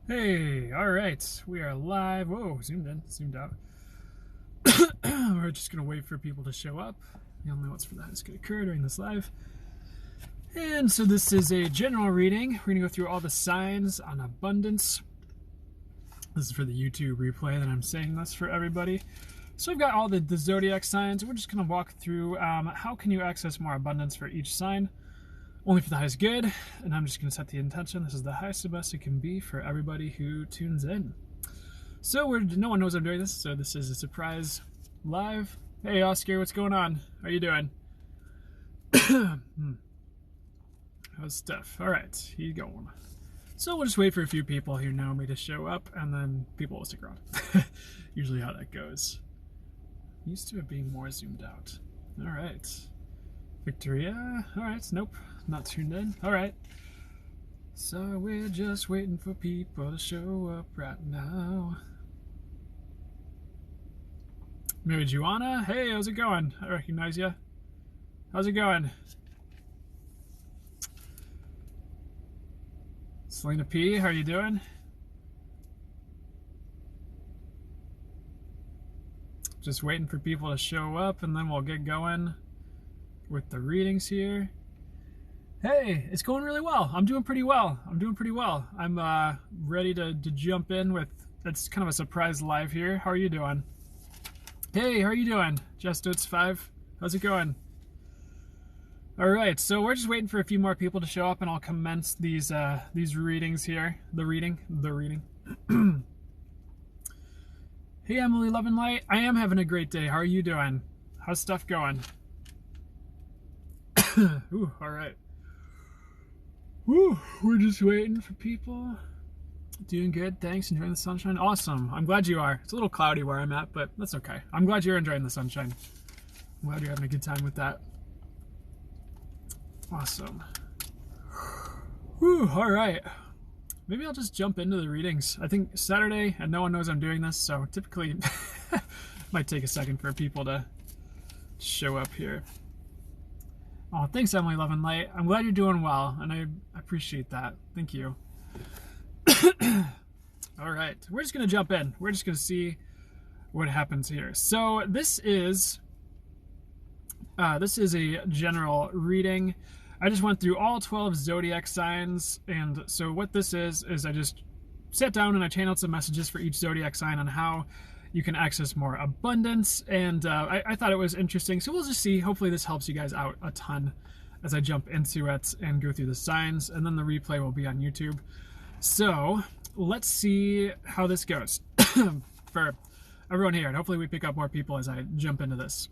Hey, all right, we are live. Whoa, zoomed in, zoomed out. We're just gonna wait for people to show up. You'll know what's for that is gonna occur during this live. And so this is a general reading. We're gonna go through all the signs on abundance. This is for the YouTube replay that I'm saying this for everybody. So I've got all the Zodiac signs. We're just gonna walk through how can you access more abundance for each sign. Only for the highest good, and I'm just going to set the intention. This is the highest and best it can be for everybody who tunes in. So no one knows I'm doing this, so this is a surprise live. Hey Oscar, what's going on? How you doing? How's stuff? All right, here you go. So we'll just wait for a few people who know me to show up, and then people will stick around. Usually how that goes. Used to it being more zoomed out. All right. Victoria, all right, nope, not tuned in. All right, so we're just waiting for people to show up right now. Maybe Juana, hey, how's it going? I recognize you. How's it going? Selena P, how are you doing? Just waiting for people to show up, and then we'll get going with the readings here. Hey, it's going really well. I'm doing pretty well. I'm ready to jump in with, it's kind of a surprise live here. How are you doing? Hey, how are you doing? Justotes5, how's it going? All right, so we're just waiting for a few more people to show up, and I'll commence these readings here. The reading. Hey, Emily Love and Light. I am having a great day. How are you doing? How's stuff going? Ooh, all right. Woo, we're just waiting for people. Doing good, thanks. Enjoying the sunshine. Awesome. I'm glad you are. It's a little cloudy where I'm at, but that's okay. I'm glad you're enjoying the sunshine. I'm glad you're having a good time with that. Awesome. Woo, all right. Maybe I'll just jump into the readings. I think Saturday, and no one knows I'm doing this, so typically might take a second for people to show up here. Oh, thanks, Emily Love and Light. I'm glad you're doing well, and I appreciate that. Thank you. All right, we're just going to jump in. We're just going to see what happens here. So this is a general reading. I just went through all 12 zodiac signs, and so what this is I just sat down and I channeled some messages for each zodiac sign on how you can access more abundance, and I thought it was interesting, so we'll just see. Hopefully this helps you guys out a ton as I jump into it and go through the signs, and then the replay will be on YouTube. So let's see how this goes for everyone here, and hopefully we pick up more people as I jump into this.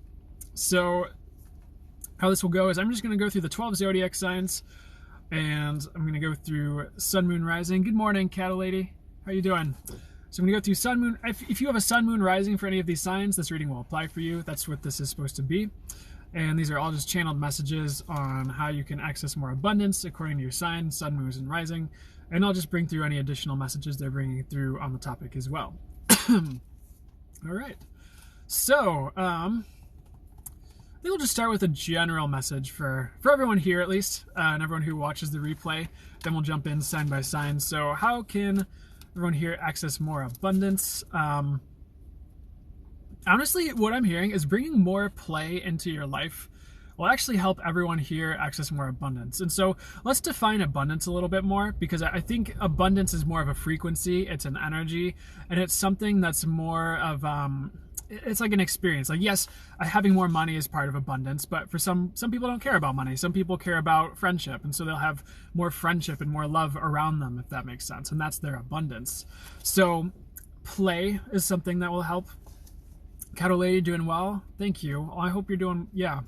So how this will go is I'm just going to go through the 12 zodiac signs, and I'm going to go through Sun, Moon, Rising. Good morning, Cattle Lady. How you doing? So I'm going to go through Sun, Moon. If you have a Sun, Moon, Rising for any of these signs, this reading will apply for you. That's what this is supposed to be. And these are all just channeled messages on how you can access more abundance according to your sign, Sun, Moon, and Rising. And I'll just bring through any additional messages they're bringing through on the topic as well. All right. So, I think we'll just start with a general message for everyone here, at least, and everyone who watches the replay. Then we'll jump in sign by sign. So how can everyone here access more abundance? Honestly, what I'm hearing is bringing more play into your life will actually help everyone here access more abundance. And so let's define abundance a little bit more, because I think abundance is more of a frequency, it's an energy, and it's something that's more of it's like an experience. Like, yes, having more money is part of abundance, but for some people don't care about money. Some people care about friendship, and so they'll have more friendship and more love around them, if that makes sense, and that's their abundance. So play is something that will help. Cattle Lady, doing well? Thank you. I hope you're doing, yeah,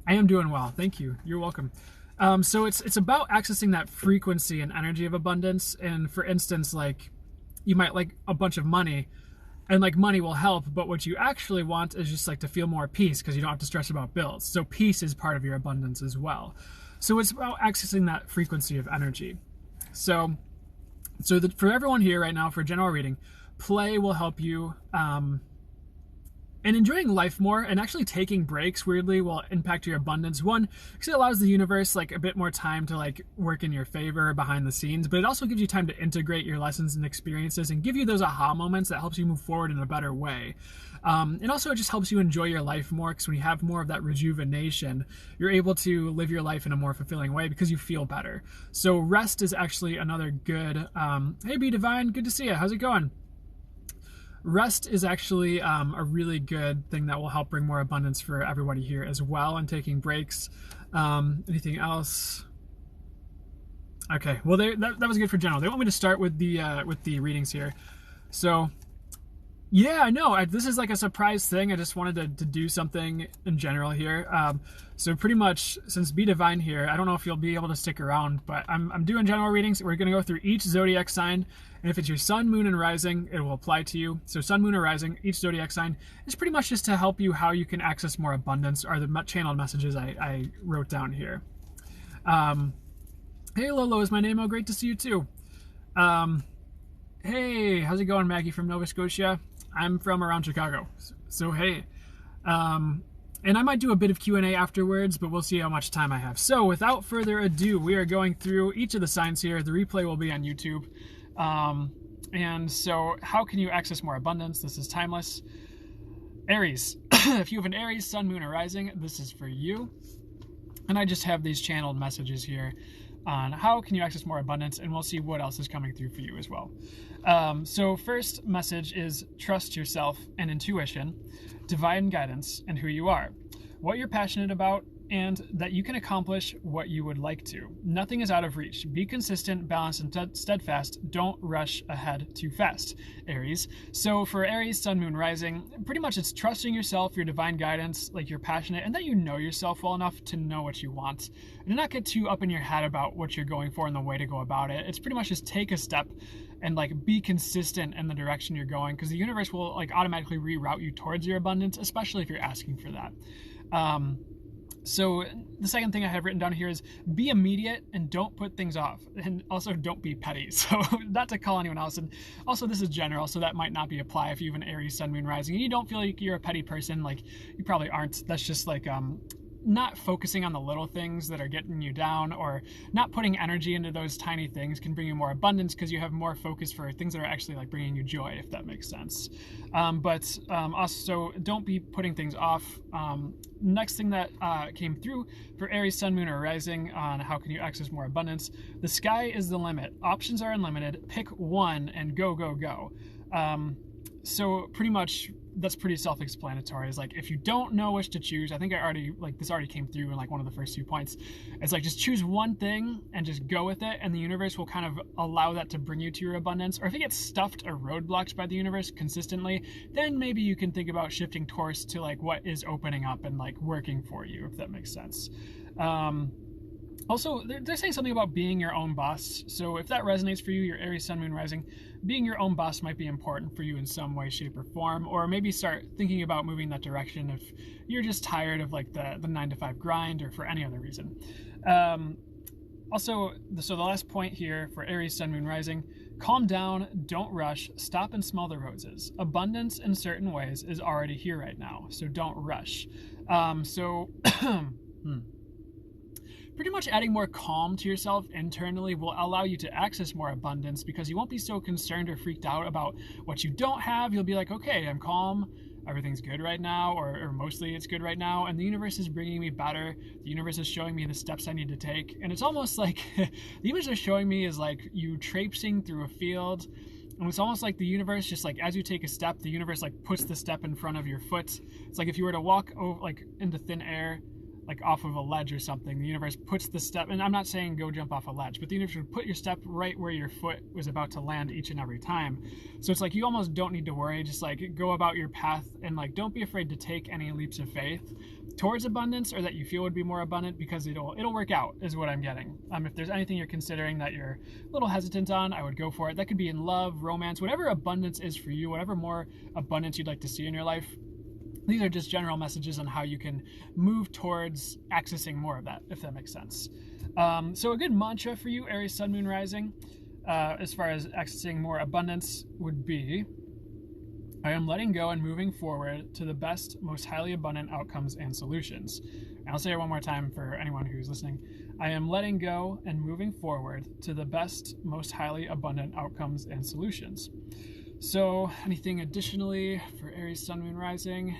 I am doing well. Thank you. You're welcome. So it's about accessing that frequency and energy of abundance. And for instance, like, you might like a bunch of money, and like money will help, but what you actually want is just like to feel more peace, because you don't have to stress about bills. So peace is part of your abundance as well. So it's about accessing that frequency of energy. So for everyone here right now, for a general reading, play will help you And enjoying life more, and actually taking breaks weirdly will impact your abundance. One, because it allows the universe like a bit more time to like work in your favor behind the scenes, but it also gives you time to integrate your lessons and experiences and give you those aha moments that helps you move forward in a better way. And also it just helps you enjoy your life more, because when you have more of that rejuvenation, you're able to live your life in a more fulfilling way because you feel better. So rest is actually another good, hey Be Divine, good to see you. How's it going? Rest is actually a really good thing that will help bring more abundance for everybody here as well, and taking breaks. Anything else? Okay, well that was good for general. They want me to start with the readings here. So yeah, I know. This is like a surprise thing. I just wanted to do something in general here. So pretty much, since Be Divine here, I don't know if you'll be able to stick around, but I'm doing general readings. We're going to go through each zodiac sign, and if it's your sun, moon, and rising, it will apply to you. So sun, moon, or rising, each zodiac sign is pretty much just to help you how you can access more abundance, are the channeled messages I wrote down here. Hey, Lolo is my name. Oh, great to see you too. Hey, how's it going, Maggie from Nova Scotia? I'm from around Chicago, so hey. And I might do a bit of Q&A afterwards, but we'll see how much time I have. So without further ado, we are going through each of the signs here. The replay will be on YouTube. And so how can you access more abundance? This is timeless. Aries. If you have an Aries, sun, moon, or rising, this is for you. And I just have these channeled messages here on how can you access more abundance, and we'll see what else is coming through for you as well. So first message is trust yourself and intuition, divine guidance, and who you are, what you're passionate about, and that you can accomplish what you would like to. Nothing is out of reach. Be consistent, balanced, and steadfast. Don't rush ahead too fast, Aries. So for Aries, sun, moon, rising, pretty much it's trusting yourself, your divine guidance, like you're passionate, and that you know yourself well enough to know what you want. And not get too up in your head about what you're going for and the way to go about it. It's pretty much just take a step and like be consistent in the direction you're going, because the universe will like automatically reroute you towards your abundance, especially if you're asking for that. So the second thing I have written down here is be immediate and don't put things off, and also don't be petty. So not to call anyone else, and also this is general, so that might not be apply if you have an Aries, sun, moon, rising, and you don't feel like you're a petty person. Like, you probably aren't. That's just like not focusing on the little things that are getting you down, or not putting energy into those tiny things can bring you more abundance, because you have more focus for things that are actually like bringing you joy, if that makes sense. But also don't be putting things off. Next thing that came through for Aries, sun, moon, or rising on how can you access more abundance, the sky is the limit. Options are unlimited. Pick one and go, go, go. So pretty much that's pretty self-explanatory. Is like, if you don't know which to choose, I think this already came through in like one of the first 2 points. It's like, just choose one thing and just go with it, and the universe will kind of allow that to bring you to your abundance. Or if it gets stuffed or roadblocked by the universe consistently, then maybe you can think about shifting course to like what is opening up and like working for you, if that makes sense. Also, they're saying something about being your own boss. So if that resonates for you, your Aries, sun, moon, rising, being your own boss might be important for you in some way, shape, or form. Or maybe start thinking about moving that direction if you're just tired of like the 9-to-5 grind, or for any other reason. So the last point here for Aries, sun, moon, rising, calm down, don't rush, stop and smell the roses. Abundance in certain ways is already here right now, so don't rush. Pretty much adding more calm to yourself internally will allow you to access more abundance, because you won't be so concerned or freaked out about what you don't have. You'll be like, okay, I'm calm, everything's good right now, or mostly it's good right now, and the universe is bringing me better. The universe is showing me the steps I need to take, and it's almost like the image they're showing me is like you traipsing through a field, and it's almost like the universe, just like as you take a step, the universe like puts the step in front of your foot. It's like if you were to walk over, like into thin air, like off of a ledge or something, the universe puts the step, and I'm not saying go jump off a ledge, but the universe would put your step right where your foot was about to land each and every time. So it's like you almost don't need to worry, just like go about your path, and like don't be afraid to take any leaps of faith towards abundance, or that you feel would be more abundant, because it'll work out, is what I'm getting. If there's anything you're considering that you're a little hesitant on, I would go for it. That could be in love, romance, whatever abundance is for you, whatever more abundance you'd like to see in your life. These are just general messages on how you can move towards accessing more of that, if that makes sense. So a good mantra for you, Aries, sun, moon, rising, as far as accessing more abundance would be, I am letting go and moving forward to the best, most highly abundant outcomes and solutions. And I'll say it one more time for anyone who's listening. I am letting go and moving forward to the best, most highly abundant outcomes and solutions. So anything additionally for Aries, Sun, Moon, Rising?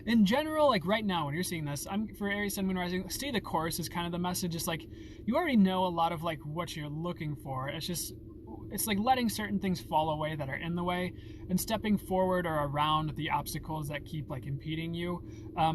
In general, like right now when you're seeing this, for Aries, Sun, Moon, Rising, stay the course is kind of the message. It's like you already know a lot of like what you're looking for. It's like letting certain things fall away that are in the way and stepping forward or around the obstacles that keep like impeding you.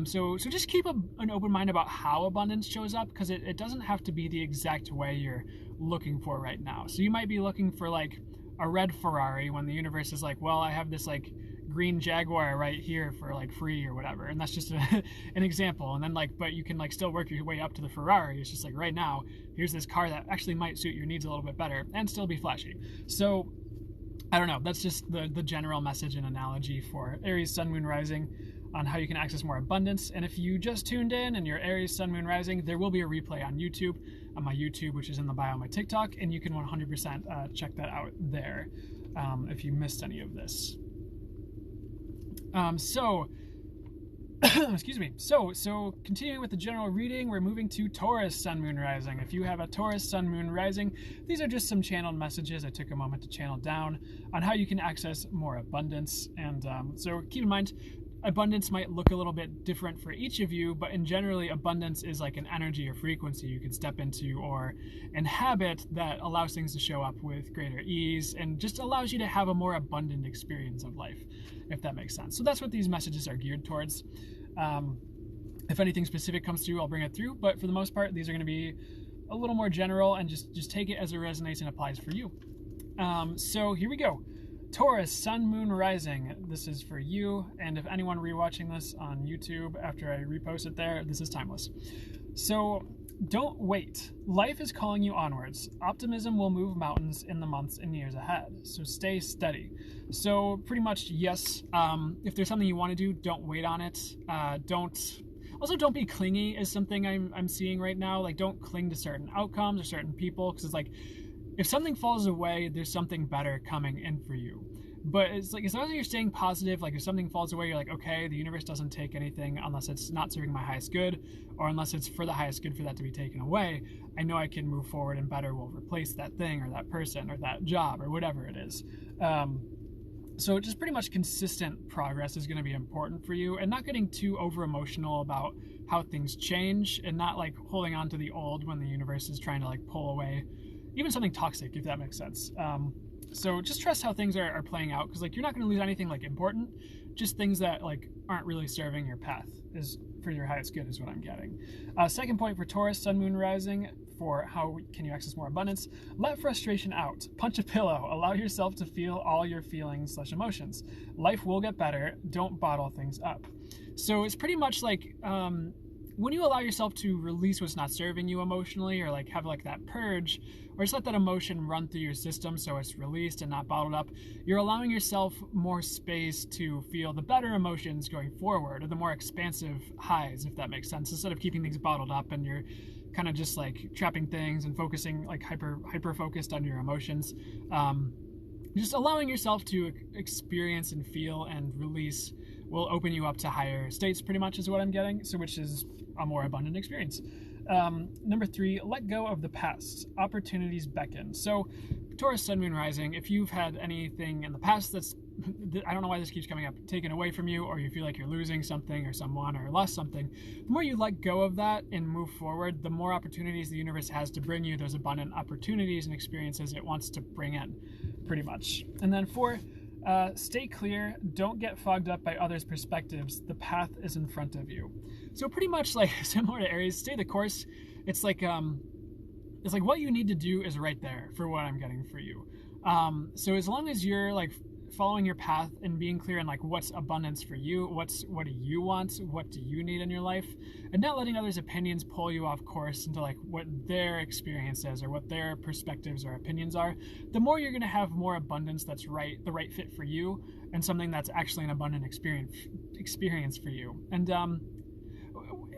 So just keep an open mind about how abundance shows up, because it doesn't have to be the exact way you're looking for right now. So you might be looking for like a red Ferrari when the universe is like, well, I have this like green Jaguar right here for like free or whatever, and that's just an example. And then like, but you can like still work your way up to the Ferrari. It's just like right now here's this car that actually might suit your needs a little bit better and still be flashy. So I don't know, that's just the general message and analogy for Aries, Sun, Moon, Rising on how you can access more abundance. And if you just tuned in and you're Aries, Sun, Moon, Rising, there will be a replay on YouTube, on my YouTube, which is in the bio on my TikTok, and you can 100% check that out there if you missed any of this. Excuse me. So continuing with the general reading, we're moving to Taurus, Sun, Moon, Rising. If you have a Taurus, Sun, Moon, Rising, these are just some channeled messages I took a moment to channel down on how you can access more abundance. And so keep in mind, abundance might look a little bit different for each of you, but in generally, abundance is like an energy or frequency you can step into or inhabit that allows things to show up with greater ease and just allows you to have a more abundant experience of life, if that makes sense. So that's what these messages are geared towards. If anything specific comes through, I'll bring it through, but for the most part, these are going to be a little more general and just take it as it resonates and applies for you. So here we go. Taurus, Sun, Moon, Rising. This is for you, and if anyone rewatching this on YouTube after I repost it there, this is timeless. So don't wait. Life is calling you onwards. Optimism will move mountains in the months and years ahead. So stay steady. So pretty much, yes, if there's something you want to do, don't wait on it. Don't be clingy is something I'm seeing right now. Like, don't cling to certain outcomes or certain people, because it's like, if something falls away, there's something better coming in for you. But it's like, as long as you're staying positive, like if something falls away, you're like, okay, the universe doesn't take anything unless it's not serving my highest good, or unless it's for the highest good for that to be taken away. I know I can move forward and better will replace that thing or that person or that job or whatever it is. So just pretty much consistent progress is going to be important for you, and not getting too over emotional about how things change, and not like holding on to the old when the universe is trying to like pull away even something toxic, if that makes sense. So just trust how things are playing out, because like you're not going to lose anything like important, just things that like aren't really serving your path is for your highest good is what I'm getting. Second point for Taurus, Sun, Moon, Rising, for how can you access more abundance. Let frustration out. Punch a pillow. Allow yourself to feel all your feelings/emotions. Life will get better. Don't bottle things up. So it's pretty much like when you allow yourself to release what's not serving you emotionally, or like have like that purge, or just let that emotion run through your system so it's released and not bottled up, you're allowing yourself more space to feel the better emotions going forward, or the more expansive highs, if that makes sense, instead of keeping things bottled up and you're kind of just like trapping things and focusing like hyper focused on your emotions. Just allowing yourself to experience and feel and release will open you up to higher states, pretty much is what I'm getting, so which is a more abundant experience. Number 3, let go of the past. Opportunities beckon. So Taurus, Sun, Moon, Rising, if you've had anything in the past that's, I don't know why this keeps coming up, taken away from you, or you feel like you're losing something or someone or lost something, the more you let go of that and move forward, the more opportunities the universe has to bring you those abundant opportunities and experiences it wants to bring in, pretty much. And then 4, stay clear. Don't get fogged up by others' perspectives. The path is in front of you. So pretty much like similar to Aries, stay the course. It's like what you need to do is right there for what I'm getting for you. So as long as you're like following your path and being clear on like what's abundance for you, what do you want, what do you need in your life, and not letting others' opinions pull you off course into like what their experience is or what their perspectives or opinions are, the more you're going to have more abundance that's the right fit for you, and something that's actually an abundant experience for you. And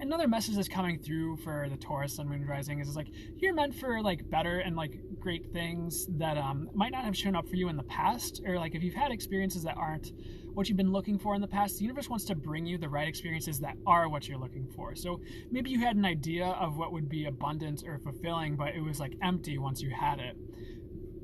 another message that's coming through for the Taurus Sun, Moon, Rising is like you're meant for like better and like great things that might not have shown up for you in the past, or like if you've had experiences that aren't what you've been looking for in the past, the universe wants to bring you the right experiences that are what you're looking for. So maybe you had an idea of what would be abundant or fulfilling, but it was like empty once you had it.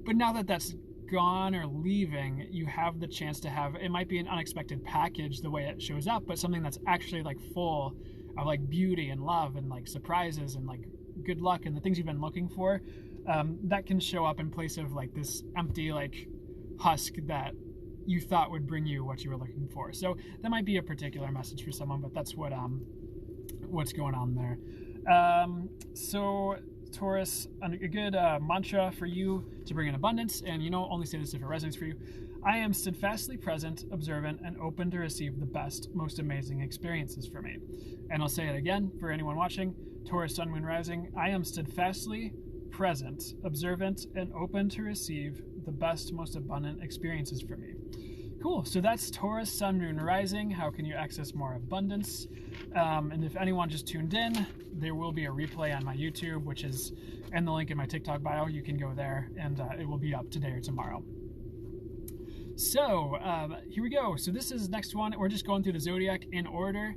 But now that that's gone or leaving, you have the chance to have, it might be an unexpected package the way it shows up, but something that's actually like full of like beauty and love and like surprises and like good luck and the things you've been looking for, that can show up in place of like this empty like husk that you thought would bring you what you were looking for. So that might be a particular message for someone, but that's what's going on there. So Taurus, a good mantra for you to bring in abundance, and only say this if it resonates for you. I am steadfastly present, observant, and open to receive the best, most amazing experiences for me. And I'll say it again for anyone watching. Taurus, Sun, Moon, Rising. I am steadfastly present, observant, and open to receive the best, most abundant experiences for me. Cool. So that's Taurus, Sun, Moon, Rising. How can you access more abundance? And if anyone just tuned in, there will be a replay on my YouTube, which is in the link in my TikTok bio. You can go there, and it will be up today or tomorrow. So here we go. So this is next one. We're just going through the Zodiac in order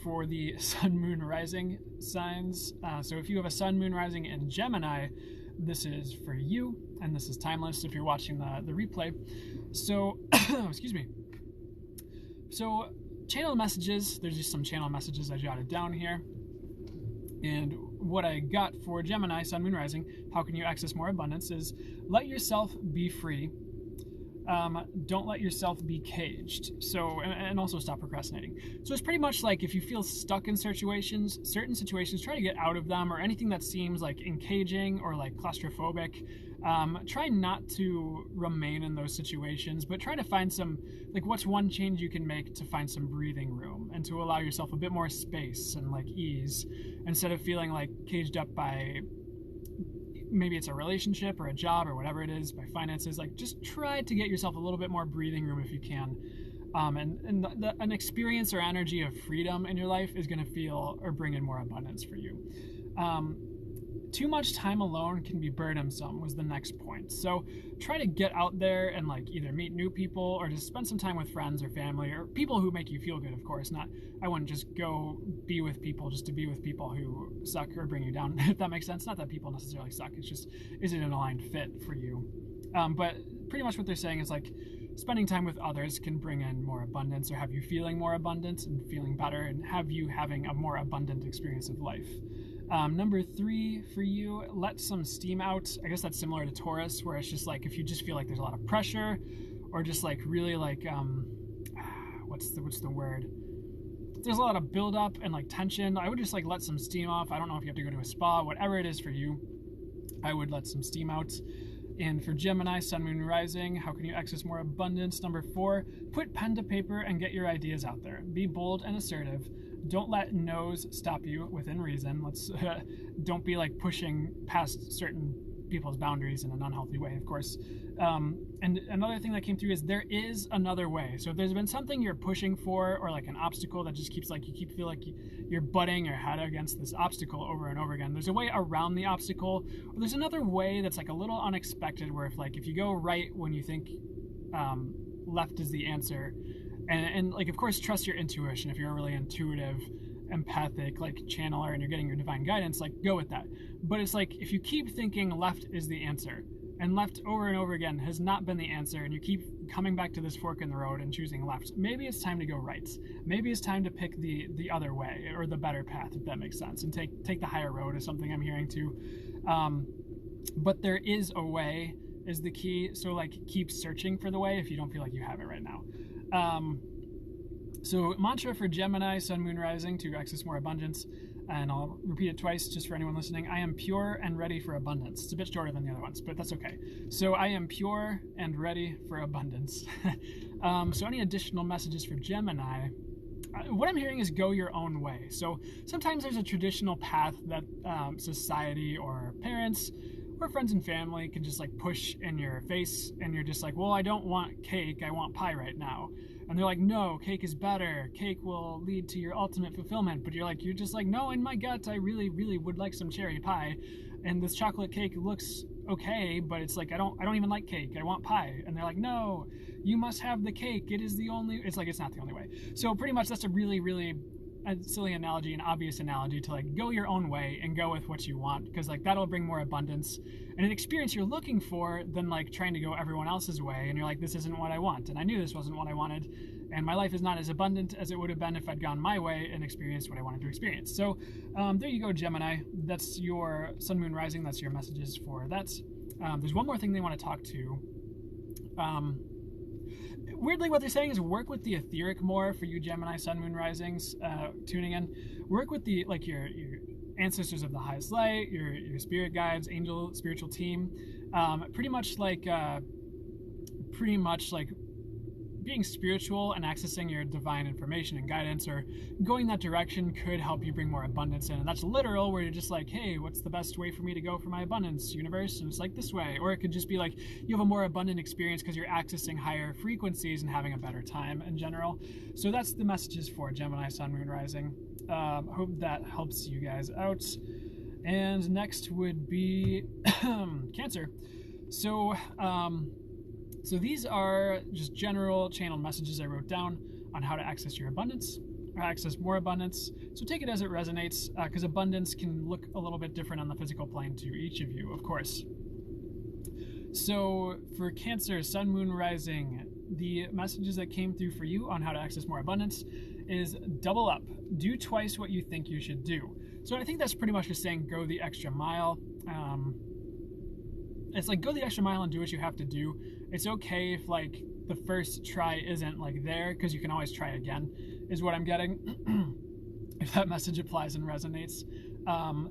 for the Sun, Moon, Rising signs. So if you have a Sun, Moon, Rising in Gemini, this is for you, and this is timeless if you're watching the replay. So, excuse me. So, channel messages, there's just some channel messages I jotted down here. And what I got for Gemini, Sun, Moon, Rising, how can you access more abundance, is let yourself be free. Don't let yourself be caged. So, and also stop procrastinating. So it's pretty much like if you feel stuck in certain situations, try to get out of them, or anything that seems like encaging or like claustrophobic. Try not to remain in those situations, but try to find some, like, what's one change you can make to find some breathing room and to allow yourself a bit more space and like ease, instead of feeling like caged up by, maybe it's a relationship or a job or whatever it is, by finances. Like, just try to get yourself a little bit more breathing room if you can. And an experience or energy of freedom in your life is going to feel or bring in more abundance for you. Too much time alone can be burdensome was the next point. So try to get out there and like either meet new people or just spend some time with friends or family or people who make you feel good, of course. I wouldn't just go be with people just to be with people who suck or bring you down, if that makes sense. Not that people necessarily suck, it's just, is it an aligned fit for you? But pretty much what they're saying is like spending time with others can bring in more abundance, or have you feeling more abundant and feeling better, and have you having a more abundant experience of life. Number 3 for you, let some steam out. I guess that's similar to Taurus, where it's just like if you just feel like there's a lot of pressure, or just like really like what's the word? There's a lot of buildup and like tension. I would just like let some steam off. I don't know if you have to go to a spa, whatever it is for you. I would let some steam out. And for Gemini, Sun, Moon, Rising, how can you access more abundance? Number 4, put pen to paper and get your ideas out there. Be bold and assertive. Don't let no's stop you within reason. Don't be like pushing past certain people's boundaries in an unhealthy way, of course. And another thing that came through is there is another way. So if there's been something you're pushing for, or like an obstacle that just keeps like, you keep feel like you're butting your head against this obstacle over and over again, there's a way around the obstacle, or there's another way that's like a little unexpected, where if you go right when you think left is the answer, and like, of course, trust your intuition. If you're a really intuitive, empathic, like channeler, and you're getting your divine guidance, like go with that. But it's like, if you keep thinking left is the answer, and left over and over again has not been the answer, and you keep coming back to this fork in the road and choosing left, maybe it's time to go right. Maybe it's time to pick the other way, or the better path, if that makes sense, and take the higher road, is something I'm hearing too. But there is a way is the key. So like, keep searching for the way if you don't feel like you have it right now. So mantra for Gemini, Sun, Moon, Rising, to access more abundance, and I'll repeat it twice just for anyone listening. I am pure and ready for abundance. It's a bit shorter than the other ones, but that's okay. So I am pure and ready for abundance. So any additional messages for Gemini? What I'm hearing is go your own way. So sometimes there's a traditional path that society or parents or friends and family can just like push in your face, and you're just like, well, I don't want cake, I want pie right now. And they're like, no, cake is better. Cake will lead to your ultimate fulfillment. But you're just like, no, in my gut, I really, really would like some cherry pie. And this chocolate cake looks okay, but it's like, I don't even like cake. I want pie. And they're like, no, you must have the cake. It is the only, it's like, it's not the only way. So pretty much that's a really, really a silly analogy, an obvious analogy to like go your own way and go with what you want, because like that'll bring more abundance and an experience you're looking for than like trying to go everyone else's way. And you're like, this isn't what I want. And I knew this wasn't what I wanted. And my life is not as abundant as it would have been if I'd gone my way and experienced what I wanted to experience. So there you go, Gemini. That's your sun, moon, rising. That's your messages for that. There's one more thing they want to talk to. Weirdly, what they're saying is work with the etheric more for you Gemini sun, moon, risings tuning in. Work with the like your ancestors of the highest light, your spirit guides, angel, spiritual team. Pretty much like being spiritual and accessing your divine information and guidance, or going that direction, could help you bring more abundance in. And that's literal, where you're just like, hey, what's the best way for me to go for my abundance, universe? And it's like this way. Or it could just be like you have a more abundant experience because you're accessing higher frequencies and having a better time in general. So that's the messages for Gemini sun, moon, rising. Hope that helps you guys out. And next would be Cancer. So these are just general channeled messages I wrote down on how to access your abundance, or access more abundance. So take it as it resonates, because abundance can look a little bit different on the physical plane to each of you, of course. So for Cancer, sun, moon, rising, the messages that came through for you on how to access more abundance is double up. Do twice what you think you should do. So I think that's pretty much just saying go the extra mile. It's like go the extra mile and do what you have to do. It's okay if like the first try isn't like there, because you can always try again, is what I'm getting. If that message applies and resonates.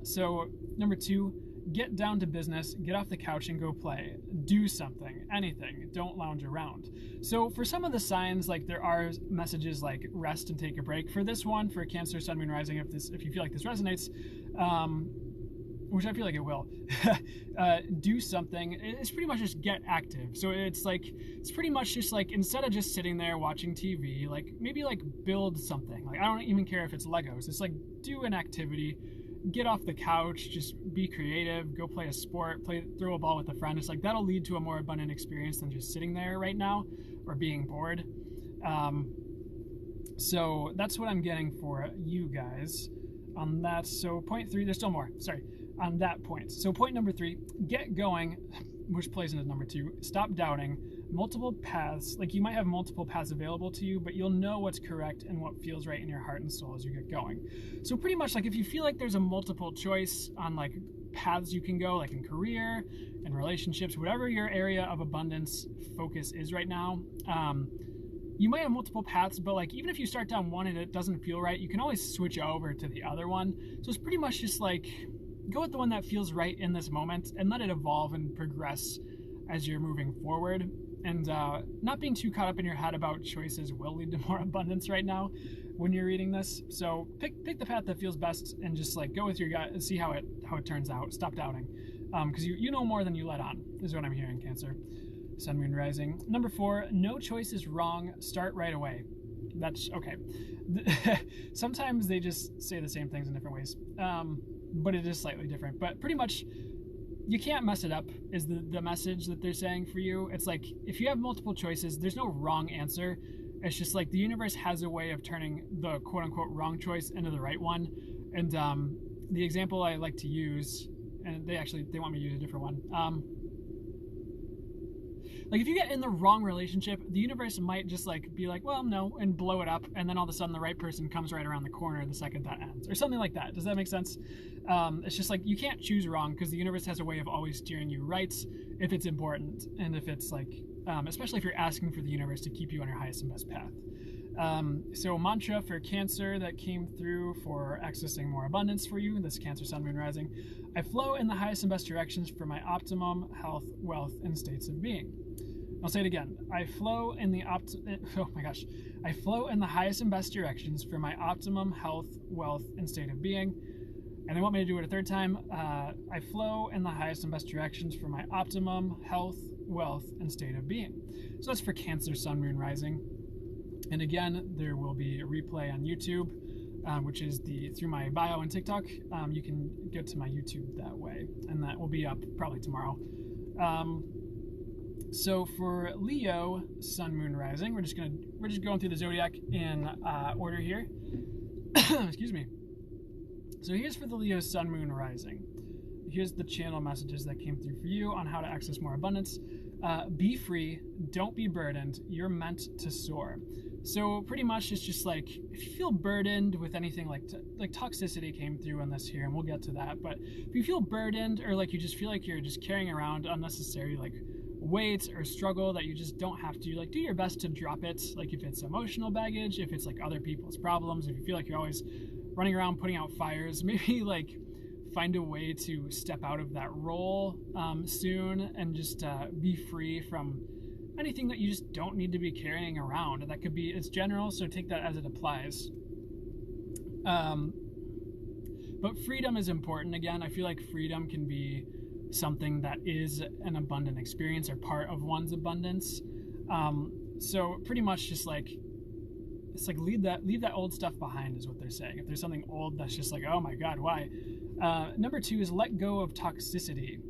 So number 2, get down to business, get off the couch and go play. Do something, anything, don't lounge around. So for some of the signs, like there are messages like rest and take a break. For this one, for Cancer, sun, moon, rising, if you feel like this resonates, which I feel like it will, do something. It's pretty much just get active. So it's pretty much just like, instead of just sitting there watching TV, like maybe like build something. Like I don't even care if it's Legos. It's like do an activity, get off the couch, just be creative, go play a sport, throw a ball with a friend. It's like that'll lead to a more abundant experience than just sitting there right now or being bored. So that's what I'm getting for you guys on that. So point 3, there's still more, sorry, on that point. So point number 3, get going, which plays into number 2, stop doubting. Multiple paths, like you might have multiple paths available to you, but you'll know what's correct and what feels right in your heart and soul as you get going. So pretty much like if you feel like there's a multiple choice on like paths you can go, like in career and relationships, whatever your area of abundance focus is right now, you might have multiple paths, but like even if you start down one and it doesn't feel right, you can always switch over to the other one. So it's pretty much just like go with the one that feels right in this moment and let it evolve and progress as you're moving forward. And not being too caught up in your head about choices will lead to more abundance right now when you're reading this. So pick the path that feels best and just like go with your gut and see how it turns out. Stop doubting, because you know more than you let on is what I'm hearing, Cancer. Sun, moon, rising. Number 4, no choice is wrong. Start right away. That's okay. Sometimes they just say the same things in different ways, but it is slightly different. But pretty much, you can't mess it up is the message that they're saying for you. It's like if you have multiple choices, there's no wrong answer. It's just like the universe has a way of turning the quote-unquote wrong choice into the right one. And the example I like to use, and they want me to use a different one. Like if you get in the wrong relationship, the universe might just like be like, well, no, and blow it up, and then all of a sudden the right person comes right around the corner the second that ends, or something like that. Does that make sense? It's just like you can't choose wrong, because the universe has a way of always steering you right if it's important, and if it's like, especially if you're asking for the universe to keep you on your highest and best path. So mantra for Cancer that came through for accessing more abundance for you, this Cancer, sun, moon, rising. I flow in the highest and best directions for my optimum health, wealth, and states of being. I'll say it again. I flow in the I flow in the highest and best directions for my optimum health, wealth, and state of being. And they want me to do it a third time. I flow in the highest and best directions for my optimum health, wealth, and state of being. So that's for Cancer, sun, moon, rising. And again, there will be a replay on YouTube, which is through my bio on TikTok. You can get to my YouTube that way, and that will be up probably tomorrow. So for Leo, Sun, Moon, Rising, we're just going through the zodiac in order here. Excuse me. So here's for the Leo, Sun, Moon, Rising. Here's the channel messages that came through for you on how to access more abundance. Be free, don't be burdened, you're meant to soar. So pretty much it's just like, if you feel burdened with anything like toxicity came through on this here, and we'll get to that, but if you feel burdened, or like you just feel like you're just carrying around unnecessary like weight or struggle that you just don't have to, like, do your best to drop it. Like if it's emotional baggage, if it's like other people's problems, if you feel like you're always running around putting out fires, maybe like find a way to step out of that role soon, and just be free from anything that you just don't need to be carrying around. And that could be, it's general, so take that as it applies. But freedom is important. Again, I feel like freedom can be something that is an abundant experience or part of one's abundance. So pretty much just like, it's like leave that old stuff behind is what they're saying. If there's something old that's just like, oh my God, why? Number 2 is let go of toxicity.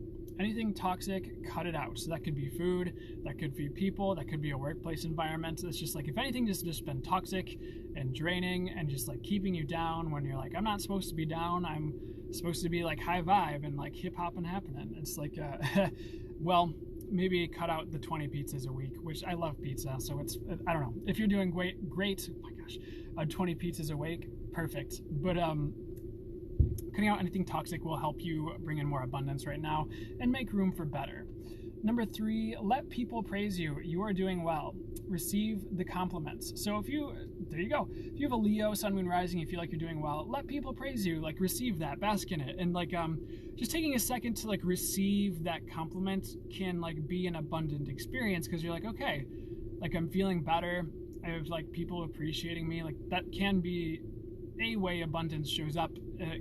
Anything toxic, cut it out. So that could be food, that could be people, that could be a workplace environment. It's just like, if anything has just been toxic and draining and just like keeping you down when you're like, I'm not supposed to be down, I'm supposed to be like high vibe and like hip hop and happening. It's like, well, maybe cut out the 20 pizzas a week, which I love pizza. So it's, I don't know, if you're doing great, oh my gosh, 20 pizzas a week, perfect. But, cutting out anything toxic will help you bring in more abundance right now and make room for better. Number 3, let people praise you. You are doing well. Receive the compliments. So there you go. If you have a Leo, Sun, Moon, Rising, you feel like you're doing well, let people praise you. Like receive that, bask in it. And like, just taking a second to like receive that compliment can like be an abundant experience, because you're like, okay, like I'm feeling better. I have like people appreciating me. Like that can be a way abundance shows up,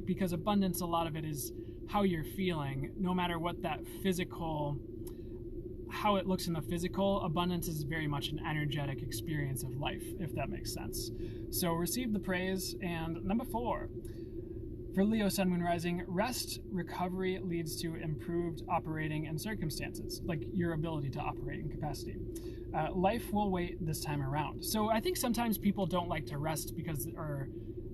because abundance, a lot of it is how you're feeling, no matter what that physical, how it looks in the physical. Abundance is very much an energetic experience of life, if that makes sense. So receive the praise. And number 4, for Leo, Sun, Moon, Rising, rest, recovery leads to improved operating and circumstances, like your ability to operate in capacity. Life will wait this time around. So I think sometimes people don't like to rest or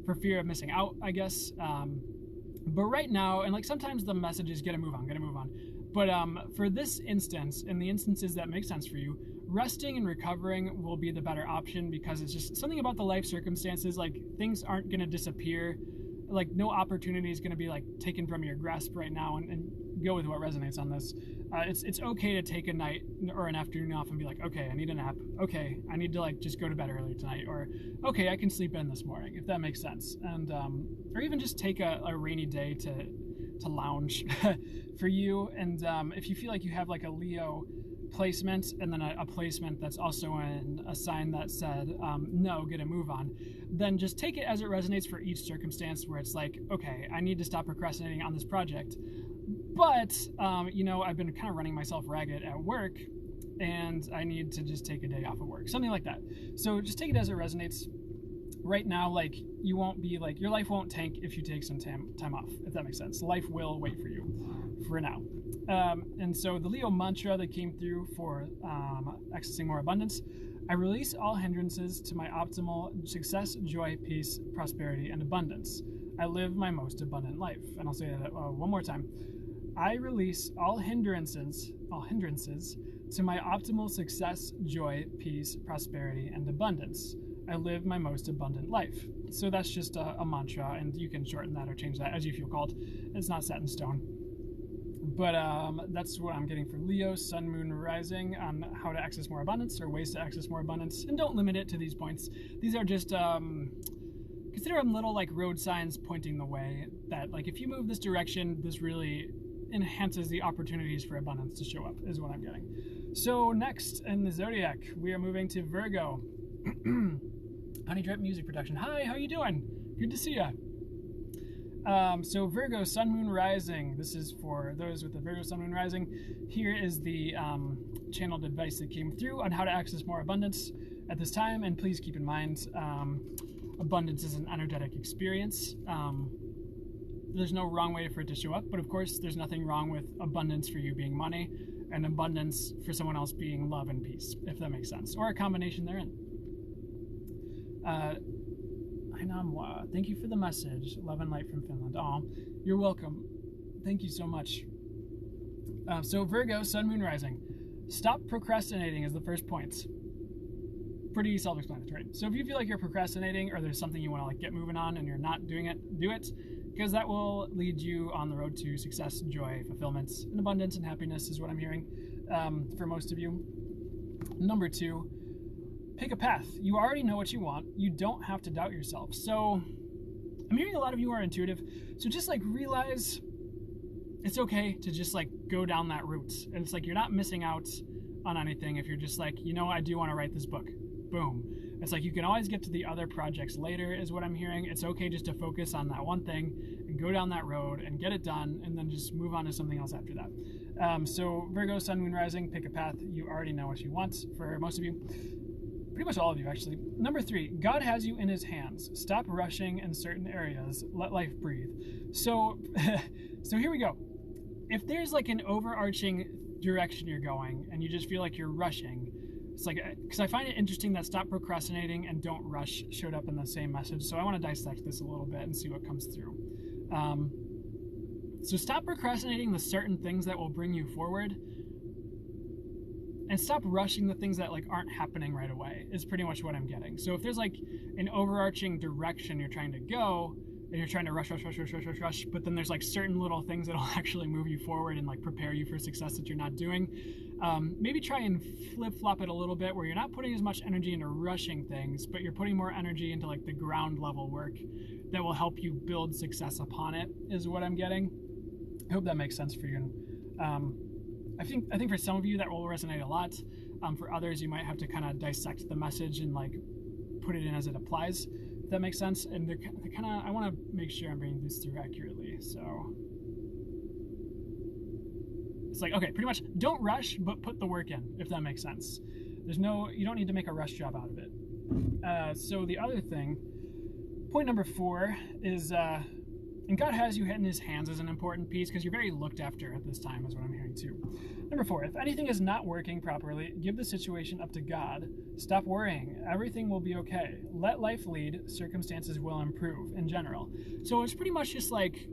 for fear of missing out, I guess. But right now, and like sometimes the message is gotta move on. But for this instance, in the instances that make sense for you, resting and recovering will be the better option, because it's just something about the life circumstances, like things aren't gonna disappear. Like no opportunity is gonna be like taken from your grasp right now, and go with what resonates on this. It's okay to take a night or an afternoon off and be like, okay, I need a nap. Okay, I need to like just go to bed early tonight, or okay, I can sleep in this morning, if that makes sense. And or even just take a rainy day to lounge for you. And if you feel like you have like a Leo placement and then a placement that's also in a sign that said no, get a move on, then just take it as it resonates for each circumstance, where it's like, okay, I need to stop procrastinating on this project, but you know, I've been kind of running myself ragged at work and I need to just take a day off of work, something like that. So just take it as it resonates. Right now, like, you won't be like, your life won't tank if you take some time off, if that makes sense. Life will wait for you for now. And so the Leo mantra that came through for accessing more abundance: I release all hindrances to my optimal success, joy, peace, prosperity, and abundance. I live my most abundant life. And I'll say that one more time. I release all hindrances to my optimal success, joy, peace, prosperity, and abundance. I live my most abundant life. So that's just a mantra, and you can shorten that or change that as you feel called. It's not set in stone. But that's what I'm getting for Leo, Sun, Moon, Rising, on how to access more abundance, or ways to access more abundance. And don't limit it to these points. These are just, consider them little like road signs pointing the way, that like if you move this direction, this really enhances the opportunities for abundance to show up, is what I'm getting. So next in the Zodiac, we are moving to Virgo. Honey Drip Music Production. Hi, how you doing? Good to see ya. So Virgo, Sun, Moon, Rising. This is for those with the Virgo, Sun, Moon, Rising. Here is the channeled advice that came through on how to access more abundance. at this time. And please keep in mind, abundance is an energetic experience. There's no wrong way for it to show up, but of course there's nothing wrong with abundance for you being money and abundance for someone else being love and peace, if that makes sense, or a combination therein. Thank you for the message. Love and light from Finland. Oh, you're welcome. Thank you so much. So Virgo, Sun, Moon, Rising. Stop procrastinating is the first point. Pretty self-explanatory. So if you feel like you're procrastinating or there's something you want to like get moving on and you're not doing it, do it, because that will lead you on the road to success, joy, fulfillment, and abundance and happiness is what I'm hearing for most of you. Number 2, pick a path. You already know what you want. You don't have to doubt yourself. So I'm hearing a lot of you are intuitive. So just like realize it's okay to just like go down that route. And it's like you're not missing out on anything if you're just like, you know, I do want to write this book. Boom. It's like you can always get to the other projects later is what I'm hearing. It's okay just to focus on that one thing and go down that road and get it done and then just move on to something else after that. So Virgo, Sun, Moon, Rising, pick a path. You already know what you want for most of you. Pretty much all of you, actually. Number 3, God has you in his hands. Stop rushing in certain areas. Let life breathe. So, so here we go. If there's like an overarching direction you're going and you just feel like you're rushing, it's like, because I find it interesting that stop procrastinating and don't rush showed up in the same message. So I want to dissect this a little bit and see what comes through. So stop procrastinating the certain things that will bring you forward, and stop rushing the things that like aren't happening right away is pretty much what I'm getting. So if there's like an overarching direction you're trying to go and you're trying to rush, but then there's like certain little things that'll actually move you forward and like prepare you for success that you're not doing, maybe try and flip-flop it a little bit where you're not putting as much energy into rushing things, but you're putting more energy into like the ground level work that will help you build success upon it is what I'm getting. I hope that makes sense for you. I think for some of you that will resonate a lot. For others, you might have to kind of dissect the message and like put it in as it applies. If that makes sense. And they're kind of, I want to make sure I'm bringing this through accurately. So it's like, okay, pretty much don't rush, but put the work in, if that makes sense. You don't need to make a rush job out of it. So the other thing, point number 4 is, and God has you in his hands is an important piece because you're very looked after at this time is what I'm hearing too. Number 4, if anything is not working properly, give the situation up to God. Stop worrying. Everything will be okay. Let life lead. Circumstances will improve in general. So it's pretty much just like,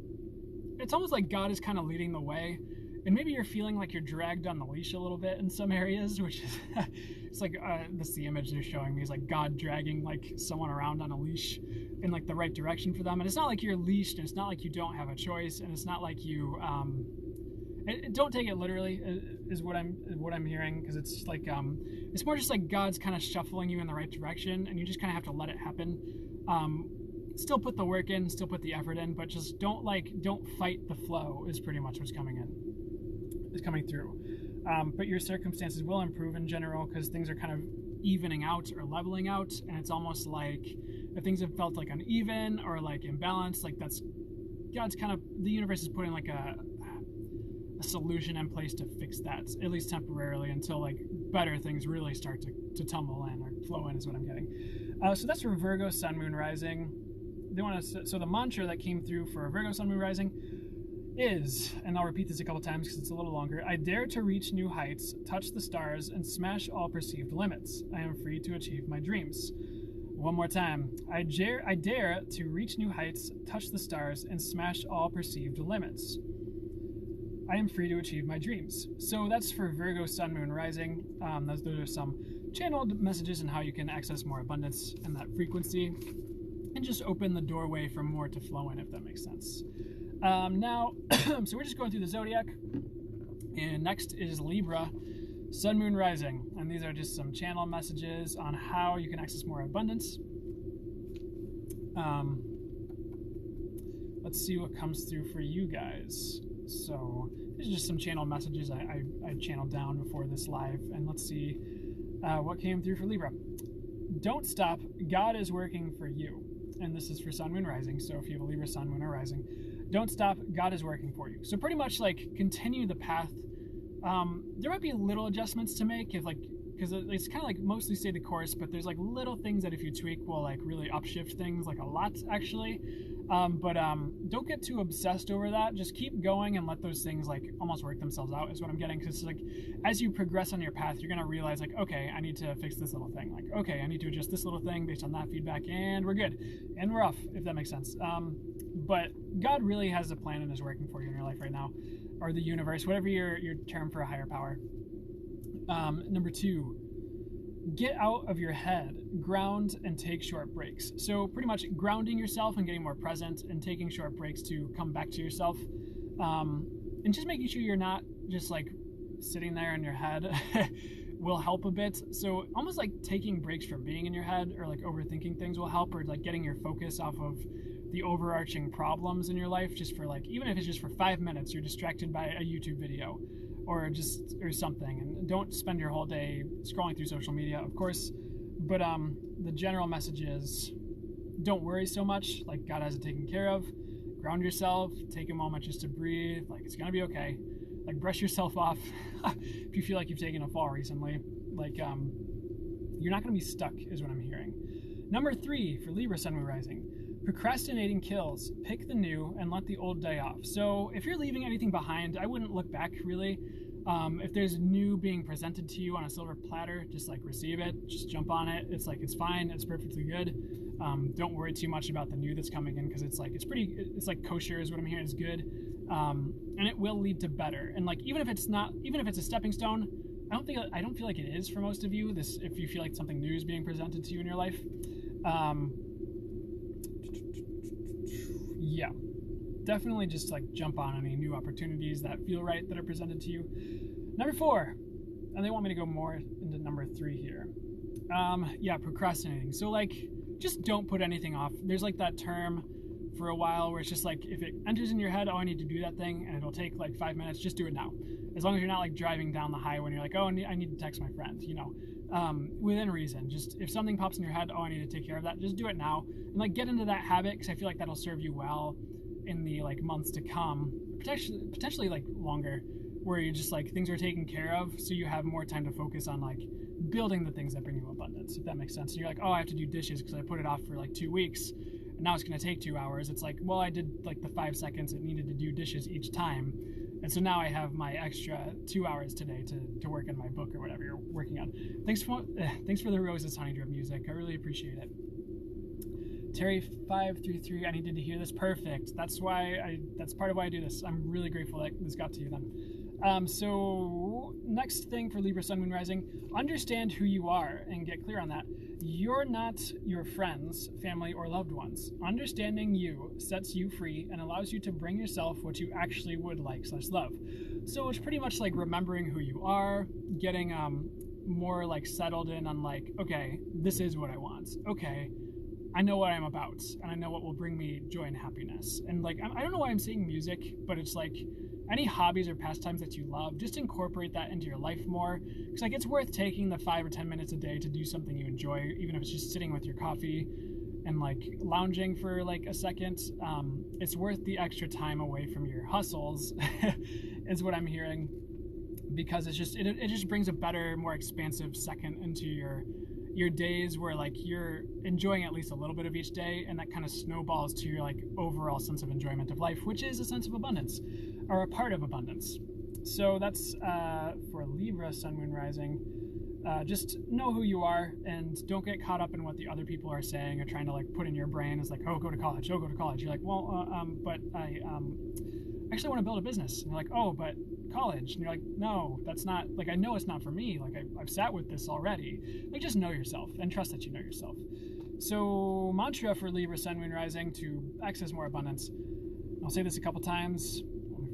it's almost like God is kind of leading the way. And maybe you're feeling like you're dragged on the leash a little bit in some areas, which is, it's like, this is the image they're showing me, is like God dragging like someone around on a leash in like the right direction for them. And it's not like you're leashed, and it's not like you don't have a choice, and it's not like you, don't take it literally is what I'm hearing, because it's like, it's more just like God's kind of shuffling you in the right direction, and you just kind of have to let it happen. Still put the work in, still put the effort in, but just don't fight the flow is pretty much what's coming through. But your circumstances will improve in general because things are kind of evening out or leveling out, and it's almost like if things have felt like uneven or like imbalanced, like that's God's kind of, the universe is putting like a solution in place to fix that, at least temporarily, until like better things really start to tumble in or flow in is what I'm getting. So that's for Virgo, Sun, Moon, Rising. So the mantra that came through for Virgo, Sun, Moon, Rising is, and I'll repeat this a couple times because it's a little longer, I dare to reach new heights, touch the stars, and smash all perceived limits. I am free to achieve my dreams. One more time. I dare to reach new heights, touch the stars, and smash all perceived limits. I am free to achieve my dreams. So that's for Virgo, Sun, Moon, Rising. Those are some channeled messages and how you can access more abundance and that frequency and just open the doorway for more to flow in, if that makes sense. Now, so we're just going through the Zodiac, and next is Libra, Sun, Moon, Rising, and these are just some channel messages on how you can access more abundance. Let's see what comes through for you guys. So these are just some channel messages I channeled down before this live, and let's see what came through for Libra. Don't stop, God is working for you. And this is for Sun, Moon, Rising, so if you have a Libra, Sun, Moon, or Rising, don't stop, God is working for you. So pretty much like continue the path There might be little adjustments to make if like, because it's kind of like mostly stay the course, but there's like little things that if you tweak will like really upshift things like a lot actually. Don't get too obsessed over that. Just keep going and let those things like almost work themselves out is what I'm getting. Because like as you progress on your path, you're gonna realize like, okay, I need to fix this little thing. Like, okay, I need to adjust this little thing based on that feedback, and we're good, and we're off, if that makes sense. But God really has a plan and is working for you in your life right now, or the universe, whatever your term for a higher power. Number 2, get out of your head, ground, and take short breaks. So pretty much grounding yourself and getting more present and taking short breaks to come back to yourself. And just making sure you're not just like sitting there in your head will help a bit. So almost like taking breaks from being in your head or like overthinking things will help, or like getting your focus off of the overarching problems in your life, just for like, even if it's just for 5 minutes, you're distracted by a YouTube video or something, and don't spend your whole day scrolling through social media, of course. But the general message is don't worry so much, like God has it taken care of. Ground yourself, take a moment just to breathe, like it's gonna be okay. Like brush yourself off if you feel like you've taken a fall recently. Like you're not gonna be stuck is what I'm hearing. Number 3 for Libra Sun Moon Rising. Procrastinating kills. Pick the new and let the old die off. So if you're leaving anything behind, I wouldn't look back really. If there's new being presented to you on a silver platter, just like receive it, just jump on it. It's like, it's fine, it's perfectly good. Don't worry too much about the new that's coming in, because it's like, it's like kosher is what I'm hearing, is good. And it will lead to better. And like, even if it's a stepping stone, I don't feel like it is for most of you, if you feel like something new is being presented to you in your life. Yeah, definitely just like jump on any new opportunities that feel right that are presented to you. Number 4, and they want me to go more into number 3 here. Yeah, procrastinating. So like, just don't put anything off. There's like that term for a while where it's just like, if it enters in your head, oh, I need to do that thing, and it'll take like 5 minutes, just do it now. As long as you're not like driving down the highway and you're like, oh, I need to text my friend, you know. Within reason, just if something pops in your head, oh, I need to take care of that, just do it now, and like get into that habit, because I feel like that'll serve you well in the like months to come, potentially like longer, where you're just like, things are taken care of, so you have more time to focus on like building the things that bring you abundance, if that makes sense. And you're like, oh, I have to do dishes because I put it off for like 2 weeks, and now it's going to take 2 hours. It's like, well, I did like the 5 seconds it needed to do dishes each time, and so now I have my extra 2 hours today to work on my book or whatever you're working on. Thanks for the roses, Honey Drip music. I really appreciate it. Terry 533, I needed to hear this. Perfect. That's part of why I do this. I'm really grateful that this got to you then. So next thing for Libra Sun Moon Rising, understand who you are and get clear on that. You're not your friends, family, or loved ones. Understanding you sets you free and allows you to bring yourself what you actually would like / love. So it's pretty much like remembering who you are, getting more like settled in on like, okay, this is what I want. Okay, I know what I'm about, and I know what will bring me joy and happiness. And like, I don't know why I'm saying music, but it's like, any hobbies or pastimes that you love, just incorporate that into your life more. Because like, it's worth taking the 5 or 10 minutes a day to do something you enjoy, even if it's just sitting with your coffee and like lounging for like a second. It's worth the extra time away from your hustles, is what I'm hearing, because it's just it just brings a better, more expansive second into your days, where like you're enjoying at least a little bit of each day, and that kind of snowballs to your like overall sense of enjoyment of life, which is a sense of abundance, or a part of abundance. So that's for Libra Sun Moon Rising. Just know who you are, and don't get caught up in what the other people are saying or trying to like put in your brain. It's like, oh, go to college, oh, go to college. You're like, well, but I actually want to build a business. And you're like, oh, but college. And you're like, no, that's not, like, I know it's not for me. Like, I've sat with this already. Like, just know yourself and trust that you know yourself. So mantra for Libra Sun Moon Rising to access more abundance. I'll say this a couple times.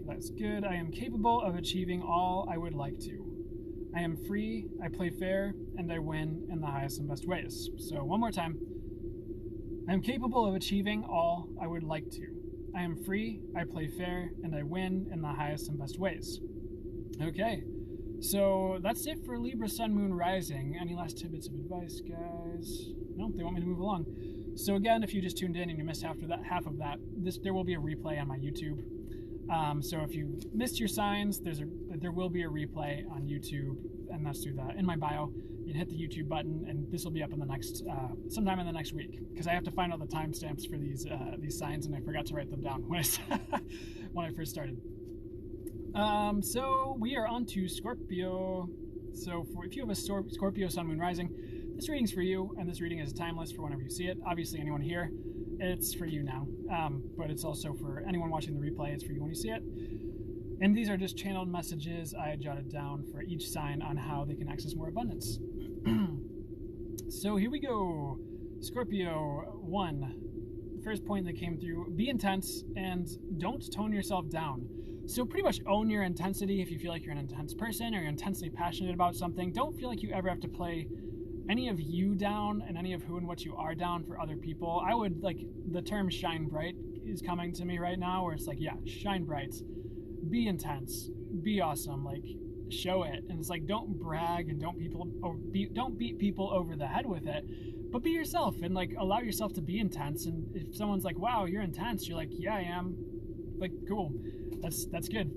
That's good. I am capable of achieving all I would like to. I am free, I play fair, and I win in the highest and best ways. So one more time. I am capable of achieving all I would like to. I am free, I play fair, and I win in the highest and best ways. Okay, so that's it for Libra Sun Moon Rising. Any last tidbits of advice, guys? No, they want me to move along. So again, if you just tuned in and you missed half of that, there will be a replay on my YouTube. So if you missed your signs, there will be a replay on YouTube, and that's through in my bio. You can hit the YouTube button, and this will be up in the next sometime in the next week, because I have to find out the timestamps for these signs, and I forgot to write them down when when I first started. So we are on to Scorpio. So if you have a Scorpio Sun, Moon, Rising, this reading's for you, and this reading is timeless for whenever you see it. Obviously, anyone here, it's for you now, but it's also for anyone watching the replay. It's for you when you see it. And these are just channeled messages I jotted down for each sign on how they can access more abundance. So here we go. Scorpio 1. The first point that came through: be intense and don't tone yourself down. So pretty much own your intensity. If you feel like you're an intense person or you're intensely passionate about something, don't feel like you ever have to play any of you down and any of who and what you are down for other people. I would, like, the term shine bright is coming to me right now, where it's like, yeah, shine bright, be intense, be awesome, like, show it. And it's like, don't brag and don't beat people over the head with it, but be yourself and, like, allow yourself to be intense. And if someone's like, wow, you're intense, you're like, yeah, I am. Like, cool, that's good.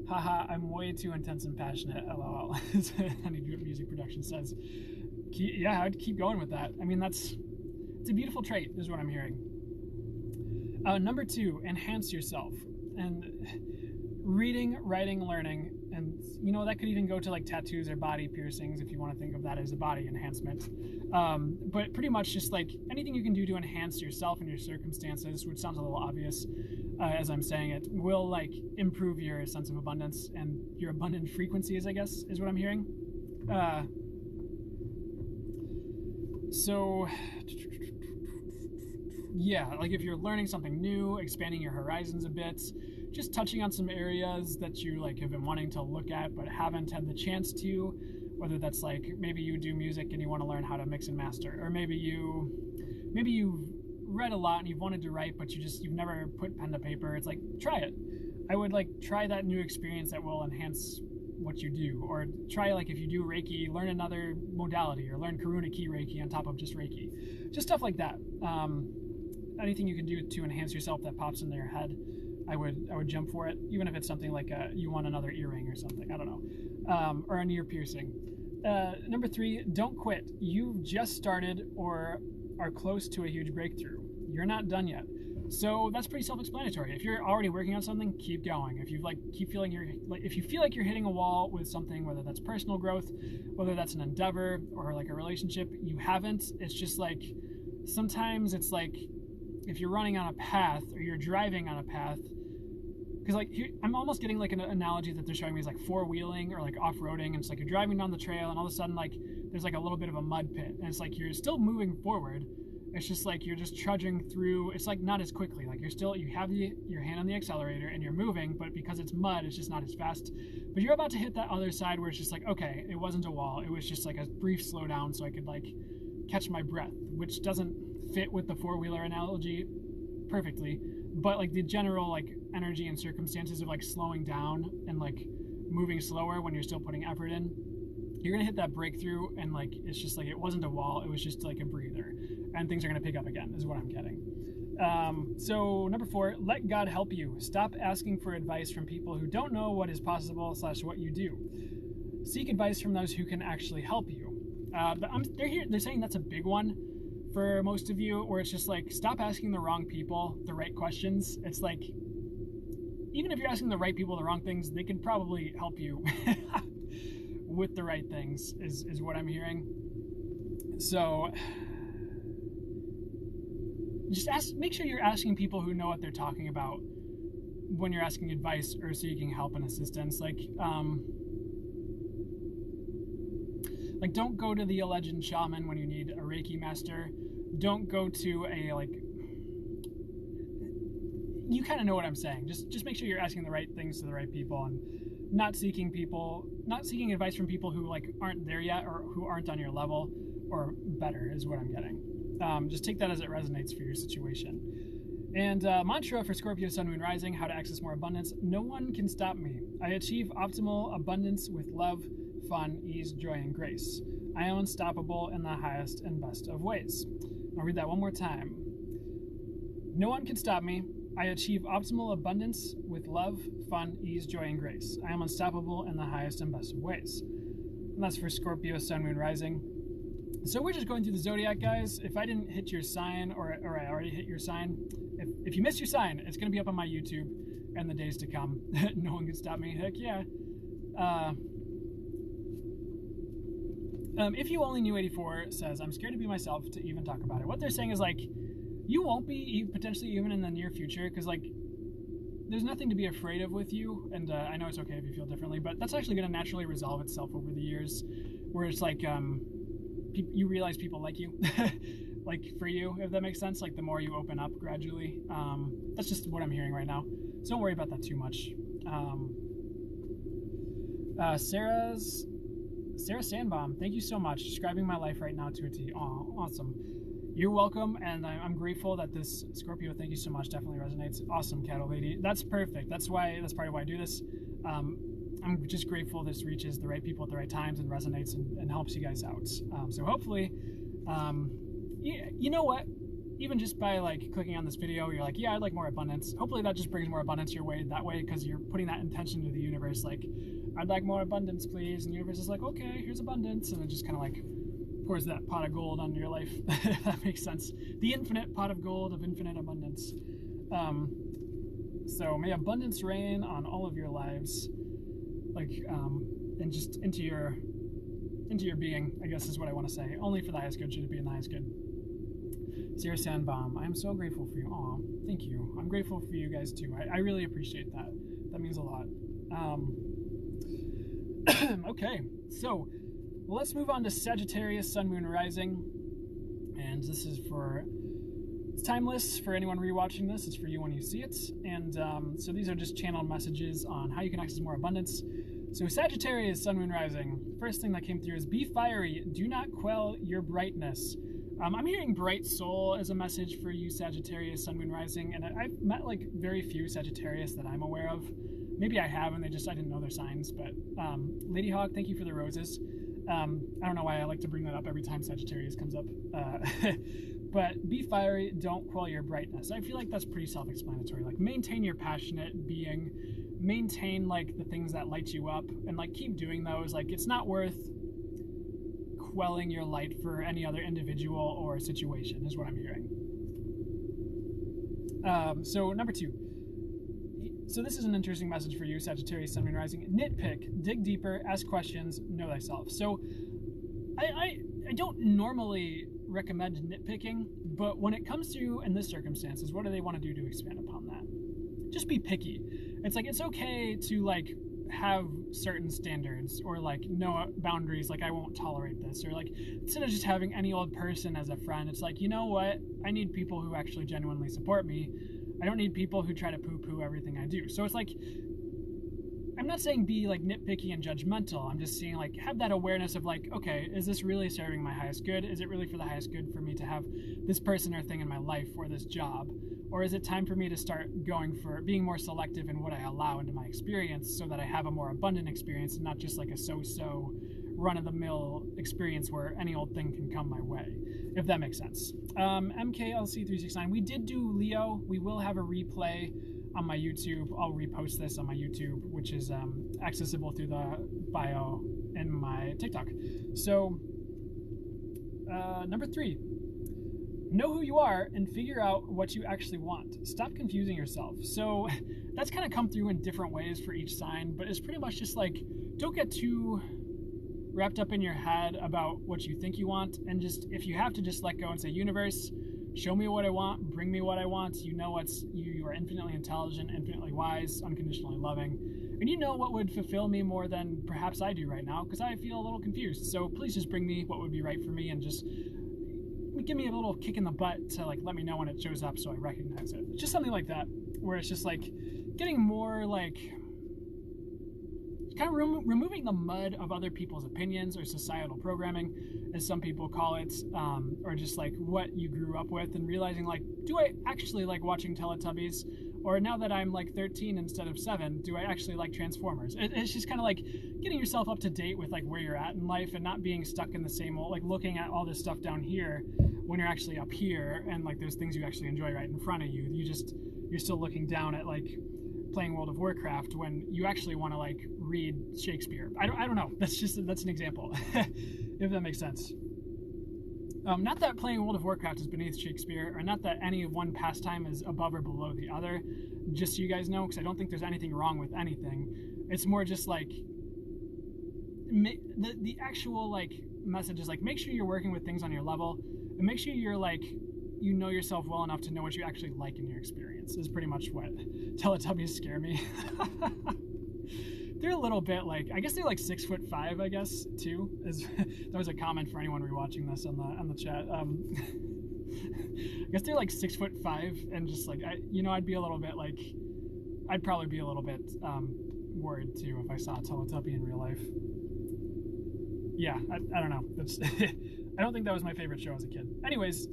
Haha, I'm way too intense and passionate, lol. Honey Music Production says. Yeah, I'd keep going with that. I mean, it's a beautiful trait, is what I'm hearing. Number 2, enhance yourself. And reading, writing, learning, and, you know, that could even go to, like, tattoos or body piercings, if you want to think of that as a body enhancement. But pretty much just, like, anything you can do to enhance yourself and your circumstances, which sounds a little obvious as I'm saying it, will, like, improve your sense of abundance and your abundant frequencies, I guess, is what I'm hearing. So yeah, like, if you're learning something new, expanding your horizons a bit, just touching on some areas that you, like, have been wanting to look at but haven't had the chance to, whether that's, like, maybe you do music and you want to learn how to mix and master, or maybe you've read a lot and you've wanted to write but you've never put pen to paper. It's like, try it. I would, like, try that new experience that will enhance what you do, or try, like, if you do Reiki, learn another modality, or learn Karuna Ki Reiki on top of just Reiki, just stuff like that. Anything you can do to enhance yourself that pops into your head, I would jump for it, even if it's something like you want another earring or something, I don't know, or an ear piercing. Number 3, don't quit. You've just started or are close to a huge breakthrough. You're not done yet. So that's pretty self-explanatory. If you're already working on something, keep going. If you if you feel like you're hitting a wall with something, whether that's personal growth, whether that's an endeavor or, like, a relationship, you haven't. It's just, like, sometimes it's like if you're running on a path or you're driving on a path, because, like, I'm almost getting, like, an analogy that they're showing me is, like, four-wheeling or, like, off-roading, and it's like you're driving down the trail and all of a sudden, like, there's, like, a little bit of a mud pit, and it's like you're still moving forward. It's just like you're just trudging through. It's like not as quickly. Like, you have your hand on the accelerator and you're moving, but because it's mud, it's just not as fast. But you're about to hit that other side where it's just like, okay, it wasn't a wall. It was just, like, a brief slowdown so I could, like, catch my breath, which doesn't fit with the four-wheeler analogy perfectly. But, like, the general, like, energy and circumstances of, like, slowing down and, like, moving slower when you're still putting effort in, you're gonna hit that breakthrough, and, like, it's just like it wasn't a wall, it was just, like, a breather, and things are gonna pick up again, is what I'm getting. So number 4, let God help you. Stop asking for advice from people who don't know what is possible / what you do. Seek advice from those who can actually help you. They're saying that's a big one for most of you, where it's just like, stop asking the wrong people the right questions. It's like, even if you're asking the right people the wrong things, they can probably help you with the right things, is what I'm hearing. So just make sure you're asking people who know what they're talking about when you're asking advice or seeking help and assistance. Like don't go to the alleged shaman when you need a Reiki master. Don't go to a, like, you kind of know what I'm saying. Just make sure you're asking the right things to the right people, and not seeking advice from people who, like, aren't there yet or who aren't on your level or better, is what I'm getting. Just take that as it resonates for your situation. And mantra for Scorpio Sun, Moon, Rising: how to access more abundance. No one can stop me. I achieve optimal abundance with love, fun, ease, joy, and grace. I am unstoppable in the highest and best of ways. I'll read that one more time. No one can stop me. I achieve optimal abundance with love, fun, ease, joy, and grace. I am unstoppable in the highest and best of ways. And that's for Scorpio, Sun, Moon, Rising. So we're just going through the Zodiac, guys. If I didn't hit your sign, or I already hit your sign, if you missed your sign, it's going to be up on my YouTube in the days to come. No one can stop me. Heck yeah. If you only knew 84 says, I'm scared to be myself to even talk about it. What they're saying is like, you won't be potentially even in the near future, because like there's nothing to be afraid of with you, and I know it's okay if you feel differently, but that's actually going to naturally resolve itself over the years, where it's like you realize people like you, like for you, if that makes sense, like the more you open up gradually. That's just what I'm hearing right now, so don't worry about that too much. Sarah Sandbaum, thank you so much, describing my life right now to a T. Aw, awesome. You're welcome, and I'm grateful that this Scorpio, thank you so much, definitely resonates. Awesome, Cattle Lady. That's perfect. That's part of why I do this. I'm just grateful this reaches the right people at the right times and resonates and helps you guys out. So hopefully, you know what? Even just by like clicking on this video, you're like, yeah, I'd like more abundance. Hopefully that just brings more abundance your way that way, because you're putting that intention to the universe, like, I'd like more abundance, please. And the universe is like, okay, here's abundance. And it just kind of like pours that pot of gold onto your life. If that makes sense. The infinite pot of gold of infinite abundance. So may abundance reign on all of your lives, like, and just into your being, I guess is what I want to say. Only for the highest good should it be in the highest good. Sarah Sandbaum, I am so grateful for you. Aw, thank you. I'm grateful for you guys too. I really appreciate that. That means a lot. Okay, so let's move on to Sagittarius, Sun, Moon, Rising. And this is it's timeless for anyone rewatching this. It's for you when you see it. And so these are just channeled messages on how you can access more abundance. So Sagittarius, Sun, Moon, Rising. First thing that came through is, be fiery. Do not quell your brightness. I'm hearing bright soul as a message for you, Sagittarius, Sun, Moon, Rising. And I've met like very few Sagittarius that I'm aware of. Maybe I have, and I didn't know their signs. But Lady Hawk, thank you for the roses. I don't know why I like to bring that up every time Sagittarius comes up. But be fiery, don't quell your brightness. I feel like that's pretty self-explanatory. Like, maintain your passionate being, maintain like the things that light you up, and like keep doing those. Like, it's not worth quelling your light for any other individual or situation, is what I'm hearing. So number 2. So this is an interesting message for you, Sagittarius, Sun, Moon, Rising. Nitpick, dig deeper, ask questions, know thyself. So I don't normally recommend nitpicking, but when it comes to, in this circumstances, what do they want to do to expand upon that? Just be picky. It's like, it's okay to like have certain standards, or like no boundaries, like I won't tolerate this, or like instead of just having any old person as a friend, it's like, you know what, I need people who actually genuinely support me. I don't need people who try to poo-poo everything I do. So it's like, I'm not saying be like nitpicky and judgmental. I'm just saying like, have that awareness of like, okay, is this really serving my highest good? Is it really for the highest good for me to have this person or thing in my life, or this job? Or is it time for me to start being more selective in what I allow into my experience, so that I have a more abundant experience and not just like a so-so run-of-the-mill experience where any old thing can come my way, if that makes sense. MKLC369, we did do Leo. We will have a replay on my YouTube. I'll repost this on my YouTube, which is accessible through the bio in my TikTok. So number 3, know who you are and figure out what you actually want. Stop confusing yourself. So that's kind of come through in different ways for each sign, but it's pretty much just like, don't get too wrapped up in your head about what you think you want, and just, if you have to, just let go and say, universe, show me what I want, bring me what I want. You know you are infinitely intelligent, infinitely wise, unconditionally loving, and you know what would fulfill me more than perhaps I do right now, because I feel a little confused. So please just bring me what would be right for me, and just give me a little kick in the butt to like let me know when it shows up so I recognize it. Just something like that, where it's just like getting more like kind of removing the mud of other people's opinions or societal programming, as some people call it, or just like what you grew up with, and realizing like, do I actually like watching Teletubbies? Or now that I'm like 13 instead of 7, do I actually like Transformers? It's just kind of like getting yourself up to date with like where you're at in life, and not being stuck in the same old, like looking at all this stuff down here when you're actually up here, and like there's things you actually enjoy right in front of you. You just you're still looking down at like playing World of Warcraft when you actually want to like read Shakespeare. I don't know. That's an example, if that makes sense. Not that playing World of Warcraft is beneath Shakespeare, or not that any one pastime is above or below the other, just so you guys know, because I don't think there's anything wrong with anything. It's more just like the actual like message is like, make sure you're working with things on your level, and make sure you're like, you know yourself well enough to know what you actually like in your experience, is pretty much what Teletubbies scare me. They're a little bit like, I guess they're like 6'5", I guess, too. That was a comment for anyone rewatching this on the chat. I guess they're like 6'5", and just like, I'd be a little bit like, I'd probably be a little bit worried too if I saw a Teletubby in real life. Yeah, I don't know. That's I don't think that was my favorite show as a kid. Anyways,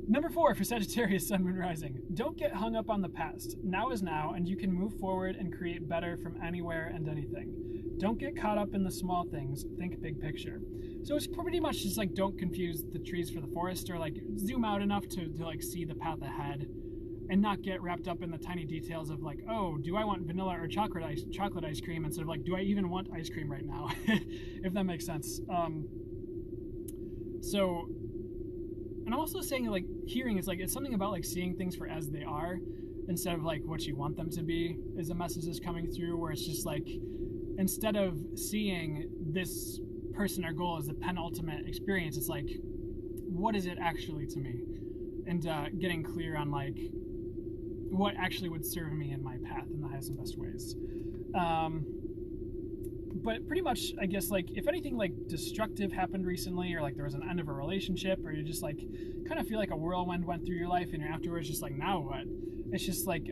number 4 for Sagittarius, Sun, Moon, Rising. Don't get hung up on the past. Now is now, and you can move forward and create better from anywhere and anything. Don't get caught up in the small things. Think big picture. So it's pretty much just like, don't confuse the trees for the forest, or like zoom out enough to like see the path ahead, and not get wrapped up in the tiny details of like, oh, do I want vanilla or chocolate ice cream, instead of like, do I even want ice cream right now? If that makes sense. So, and I'm also saying like, hearing is like, it's something about like seeing things for as they are instead of like what you want them to be, is a message that's coming through, where it's just like, instead of seeing this person or goal as the penultimate experience, it's like, what is it actually to me? And getting clear on like what actually would serve me in my path in the highest and best ways. But pretty much, I guess, like, if anything like destructive happened recently, or like there was an end of a relationship, or you just like kind of feel like a whirlwind went through your life and you're afterwards just like, now what? It's just like,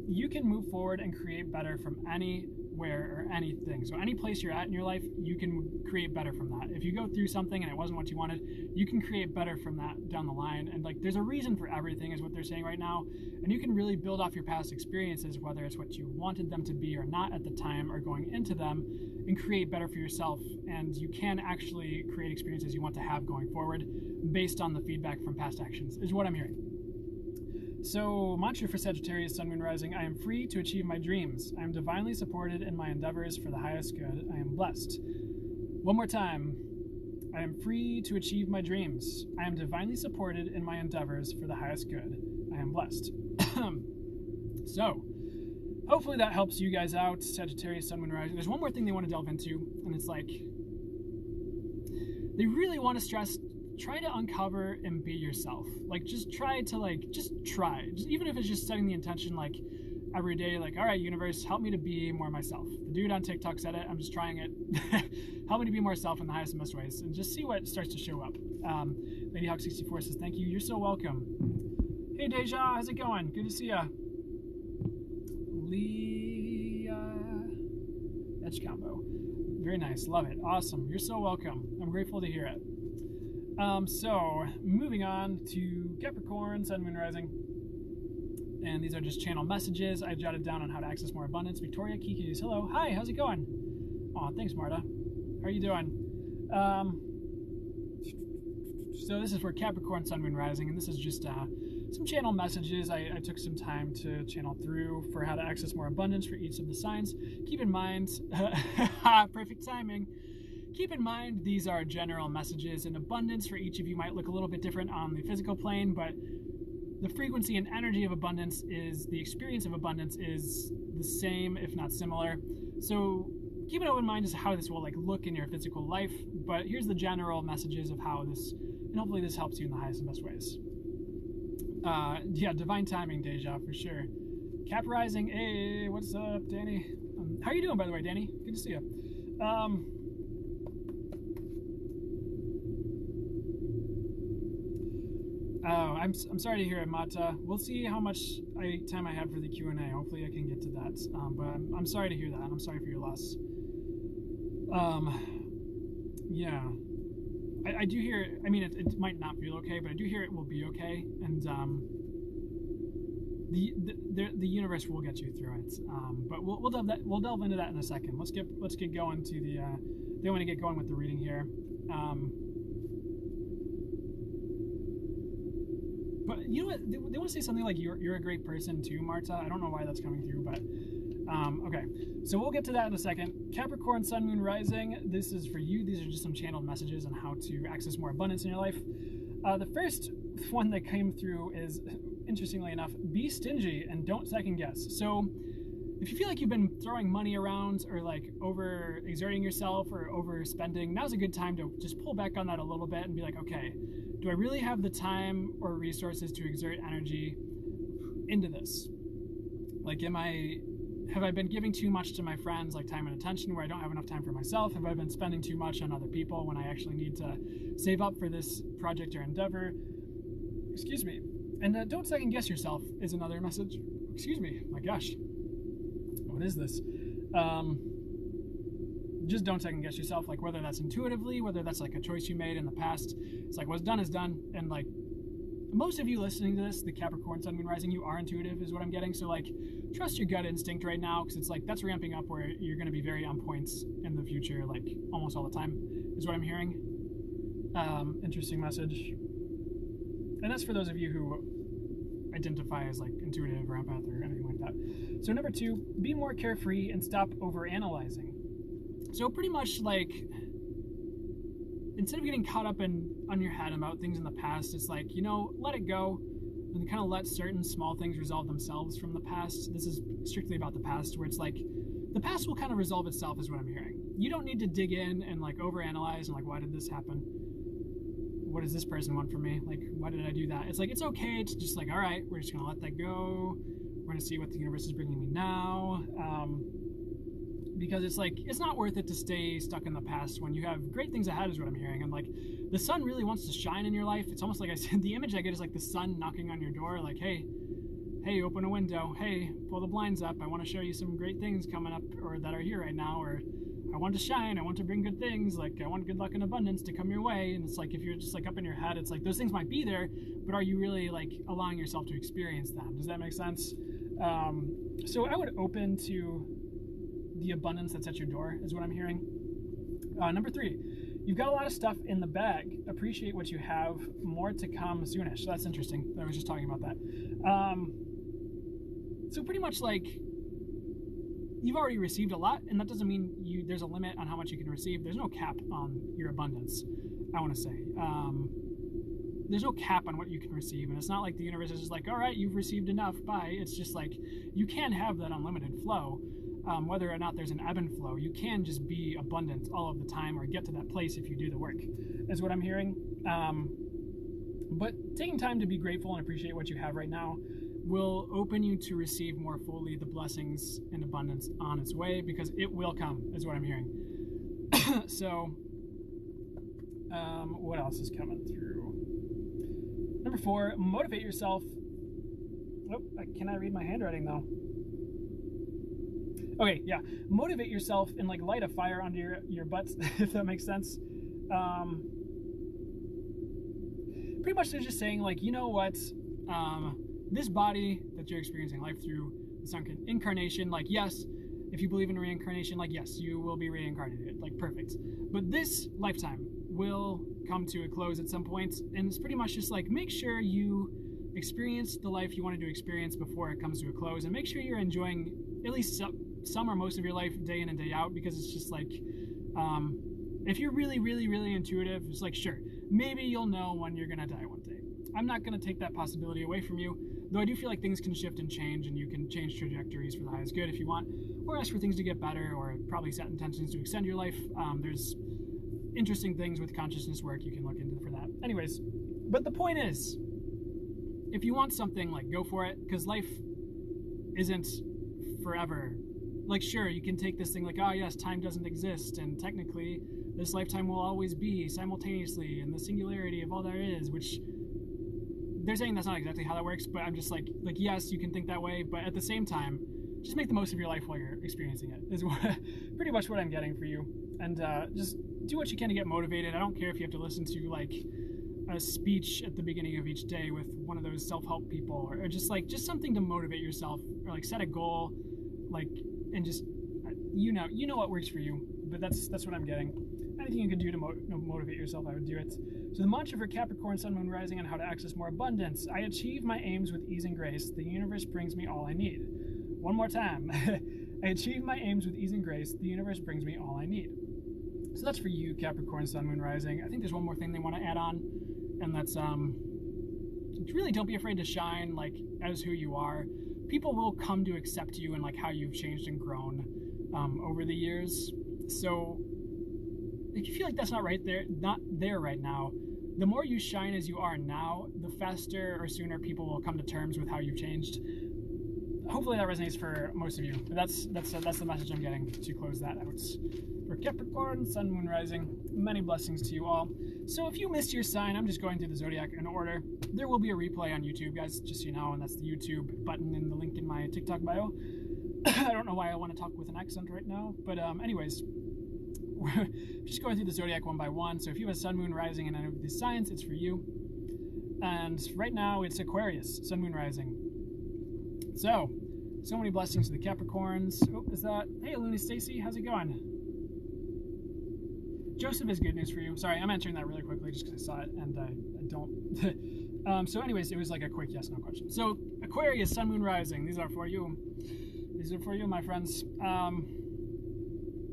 you can move forward and create better from anywhere or anything. So any place you're at in your life, you can create better from that. If you go through something and it wasn't what you wanted, you can create better from that down the line. And like, there's a reason for everything, is what they're saying right now. And you can really build off your past experiences, whether it's what you wanted them to be or not at the time, or going into them, and create better for yourself. And you can actually create experiences you want to have going forward based on the feedback from past actions, is what I'm hearing. So, mantra for Sagittarius, Sun, Moon, Rising. I am free to achieve my dreams. I am divinely supported in my endeavors for the highest good. I am blessed. One more time. I am free to achieve my dreams. I am divinely supported in my endeavors for the highest good. I am blessed. So, hopefully that helps you guys out, Sagittarius, Sun, Moon, Rising. There's one more thing they want to delve into, and it's like, they really want to stress, try to uncover and be yourself. Like, just try to try. Even if it's just setting the intention, like, every day, like, all right, universe, help me to be more myself. The dude on TikTok said it, I'm just trying it. Help me to be more self in the highest and best ways, and just see what starts to show up. Lady Hawk 64 says, thank you, you're so welcome. Hey Deja, how's it going? Good to see ya. Edge combo. Very nice, love it, awesome, you're so welcome. I'm grateful to hear it. So, moving on to Capricorn, Sun, Moon, Rising. And these are just channel messages I jotted down on how to access more abundance. Victoria Kiki's, hello. Hi, how's it going? Aw, thanks, Marta. How are you doing? So this is for Capricorn, Sun, Moon, Rising, and this is just some channel messages I took some time to channel through for how to access more abundance for each of the signs. Keep in mind, perfect timing. Keep in mind, these are general messages, and abundance for each of you might look a little bit different on the physical plane, but the frequency and energy of abundance is, the experience of abundance is the same, if not similar. So keep an open mind as to how this will like look in your physical life, but here's the general messages of how this, and hopefully this helps you in the highest and best ways. Yeah, divine timing, Deja, for sure. Cap Rising, hey, what's up, Danny? How are you doing, by the way, Danny? Good to see you. Oh, I'm sorry to hear it, Mata. We'll see how much time I have for the Q&A. Hopefully I can get to that. But I'm sorry to hear that. I'm sorry for your loss. Yeah. I do hear, I mean, it might not feel okay, but I do hear it will be okay. And the universe will get you through it. But we'll delve into that in a second. Let's get going to the, they want to get going with the reading here. But you know what? They want to say something like you're a great person too, Marta. I don't know why that's coming through, but okay. So we'll get to that in a second. Capricorn, Sun, Moon, Rising. This is for you. These are just some channeled messages on how to access more abundance in your life. The first one that came through is, interestingly enough, be stingy and don't second guess. So if you feel like you've been throwing money around or like over exerting yourself or overspending, now's a good time to just pull back on that a little bit and be like, okay, do I really have the time or resources to exert energy into this? Like, have I been giving too much to my friends, like time and attention, where I don't have enough time for myself? Have I been spending too much on other people when I actually need to save up for this project or endeavor? Excuse me. And don't second guess yourself is another message. Excuse me. My gosh. What is this? Just don't second guess yourself, like whether that's intuitively, whether that's like a choice you made in the past. It's like what's done is done. And like most of you listening to this, the Capricorn, Sun, Moon, Rising, you are intuitive is what I'm getting. So like trust your gut instinct right now, because it's like that's ramping up where you're going to be very on points in the future, like almost all the time is what I'm hearing. Interesting message. And that's for those of you who identify as like intuitive or empath or anything like that. So number 2, be more carefree and stop over analyzing. So pretty much like, instead of getting caught up on your head about things in the past, it's like, you know, let it go and kind of let certain small things resolve themselves from the past. This is strictly about the past, where it's like the past will kind of resolve itself is what I'm hearing. You don't need to dig in and like overanalyze and like, why did this happen? What does this person want from me? Like, why did I do that? It's like, it's okay to just like, all right, we're just gonna let that go. We're gonna see what the universe is bringing me now. Because it's like, it's not worth it to stay stuck in the past when you have great things ahead is what I'm hearing. And like, the sun really wants to shine in your life. It's almost like I said, the image I get is like the sun knocking on your door, like, hey, open a window. Hey, pull the blinds up. I want to show you some great things coming up or that are here right now. Or I want to shine. I want to bring good things. Like, I want good luck and abundance to come your way. And it's like, if you're just like up in your head, it's like those things might be there, but are you really like allowing yourself to experience them? Does that make sense? So I would open to the abundance that's at your door is what I'm hearing. Number 3, you've got a lot of stuff in the bag. Appreciate what you have. More to come soonish. So that's interesting. I was just talking about that. So pretty much like you've already received a lot, and that doesn't mean there's a limit on how much you can receive. There's no cap on your abundance, I want to say. There's no cap on what you can receive, and it's not like the universe is just like, all right, you've received enough, bye. It's just like you can have that unlimited flow. Whether or not there's an ebb and flow, you can just be abundant all of the time or get to that place if you do the work, is what I'm hearing. But taking time to be grateful and appreciate what you have right now will open you to receive more fully the blessings and abundance on its way, because it will come, is what I'm hearing. So, what else is coming through? Number 4, motivate yourself. Oh, can I read my handwriting though? Okay, yeah. Motivate yourself and like light a fire under your butts, if that makes sense. Pretty much they're just saying like, you know what? This body that you're experiencing life through, this incarnation, like yes, if you believe in reincarnation, like yes, you will be reincarnated, like perfect. But this lifetime will come to a close at some point, and it's pretty much just like make sure you experience the life you wanted to experience before it comes to a close, and make sure you're enjoying at least some or most of your life day in and day out, because it's just like if you're really, really, really intuitive, it's like sure, maybe you'll know when you're gonna die one day. I'm not gonna take that possibility away from you, though I do feel like things can shift and change, and you can change trajectories for the highest good if you want, or ask for things to get better, or probably set intentions to extend your life. There's interesting things with consciousness work you can look into for that. Anyways, but the point is, if you want something, like go for it, because life isn't forever. Like sure, you can take this thing like, oh yes, time doesn't exist, and technically this lifetime will always be simultaneously in the singularity of all there is, which they're saying that's not exactly how that works, but I'm just like yes, you can think that way, but at the same time, just make the most of your life while you're experiencing it is pretty much what I'm getting for you. And just do what you can to get motivated. I don't care if you have to listen to like a speech at the beginning of each day with one of those self-help people, or just something to motivate yourself, or like set a goal, like, and just you know what works for you. But that's what I'm getting. anything you can do to motivate yourself, I would do it. So the mantra for Capricorn, Sun, Moon, Rising, and how to access more abundance. I achieve my aims with ease and grace. The universe brings me all I need. One more time. I achieve my aims with ease and grace. The universe brings me all I need. So that's for you, Capricorn, Sun, Moon, Rising. I think there's one more thing they want to add on, and that's really don't be afraid to shine like as who you are. People will come to accept you and like how you've changed and grown over the years. So if you feel like that's not there right now, the more you shine as you are now, the faster or sooner people will come to terms with how you've changed. Hopefully that resonates for most of you. But that's the message I'm getting to close that out. For Capricorn, Sun, Moon, Rising, many blessings to you all. So if you missed your sign, I'm just going through the Zodiac in order. There will be a replay on YouTube, guys, just so you know, and that's the YouTube button in the link in my TikTok bio. I don't know why I want to talk with an accent right now, but anyways, we're just going through the Zodiac one by one. So if you have a Sun, Moon, Rising in any of these signs, it's for you. And right now it's Aquarius, Sun, Moon, Rising. So many blessings to the Capricorns. Oh, is that? Hey, Luna Stacy, how's it going? Joseph is good news for you. Sorry, I'm answering that really quickly just because I saw it and I don't. So anyways, it was like a quick yes, no question. So Aquarius, Sun, Moon, Rising. These are for you. These are for you, my friends.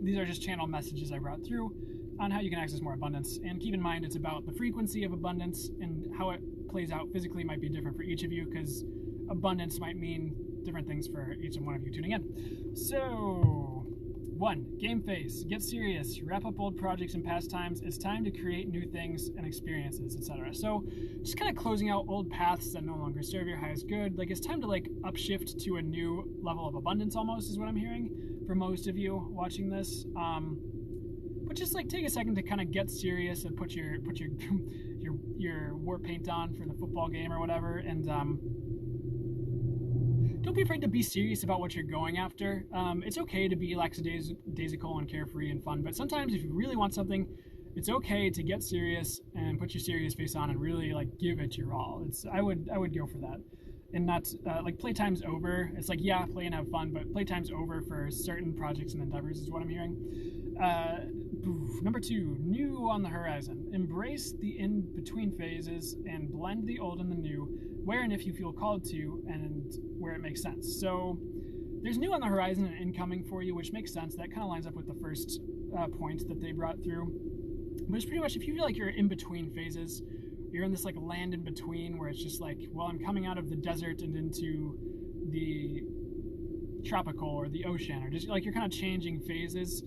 These are just channel messages I brought through on how you can access more abundance. And keep in mind, it's about the frequency of abundance, and how it plays out physically might be different for each of you, because abundance might mean different things for each and one of you tuning in. So, 1. Game face. Get serious. Wrap up old projects and pastimes. It's time to create new things and experiences, etc. So, just kind of closing out old paths that no longer serve your highest good. Like, it's time to like upshift to a new level of abundance, almost, is what I'm hearing for most of you watching this. But just like take a second to kind of get serious and put your your war paint on for the football game or whatever, and don't be afraid to be serious about what you're going after. It's okay to be lackadaisical and carefree and fun, but sometimes if you really want something, it's okay to get serious and put your serious face on and really like give it your all. I would go for that, and not like playtime's over. It's like, yeah, play and have fun, but playtime's over for certain projects and endeavors is what I'm hearing. Number 2, new on the horizon. Embrace the in-between phases and blend the old and the new, where and if you feel called to, and where it makes sense. So there's new on the horizon and incoming for you, which makes sense. That kind of lines up with the first point that they brought through. But it's pretty much, if you feel like you're in between phases, you're in this like land in between where it's just like, well, I'm coming out of the desert and into the tropical or the ocean, or just like you're kind of changing phases.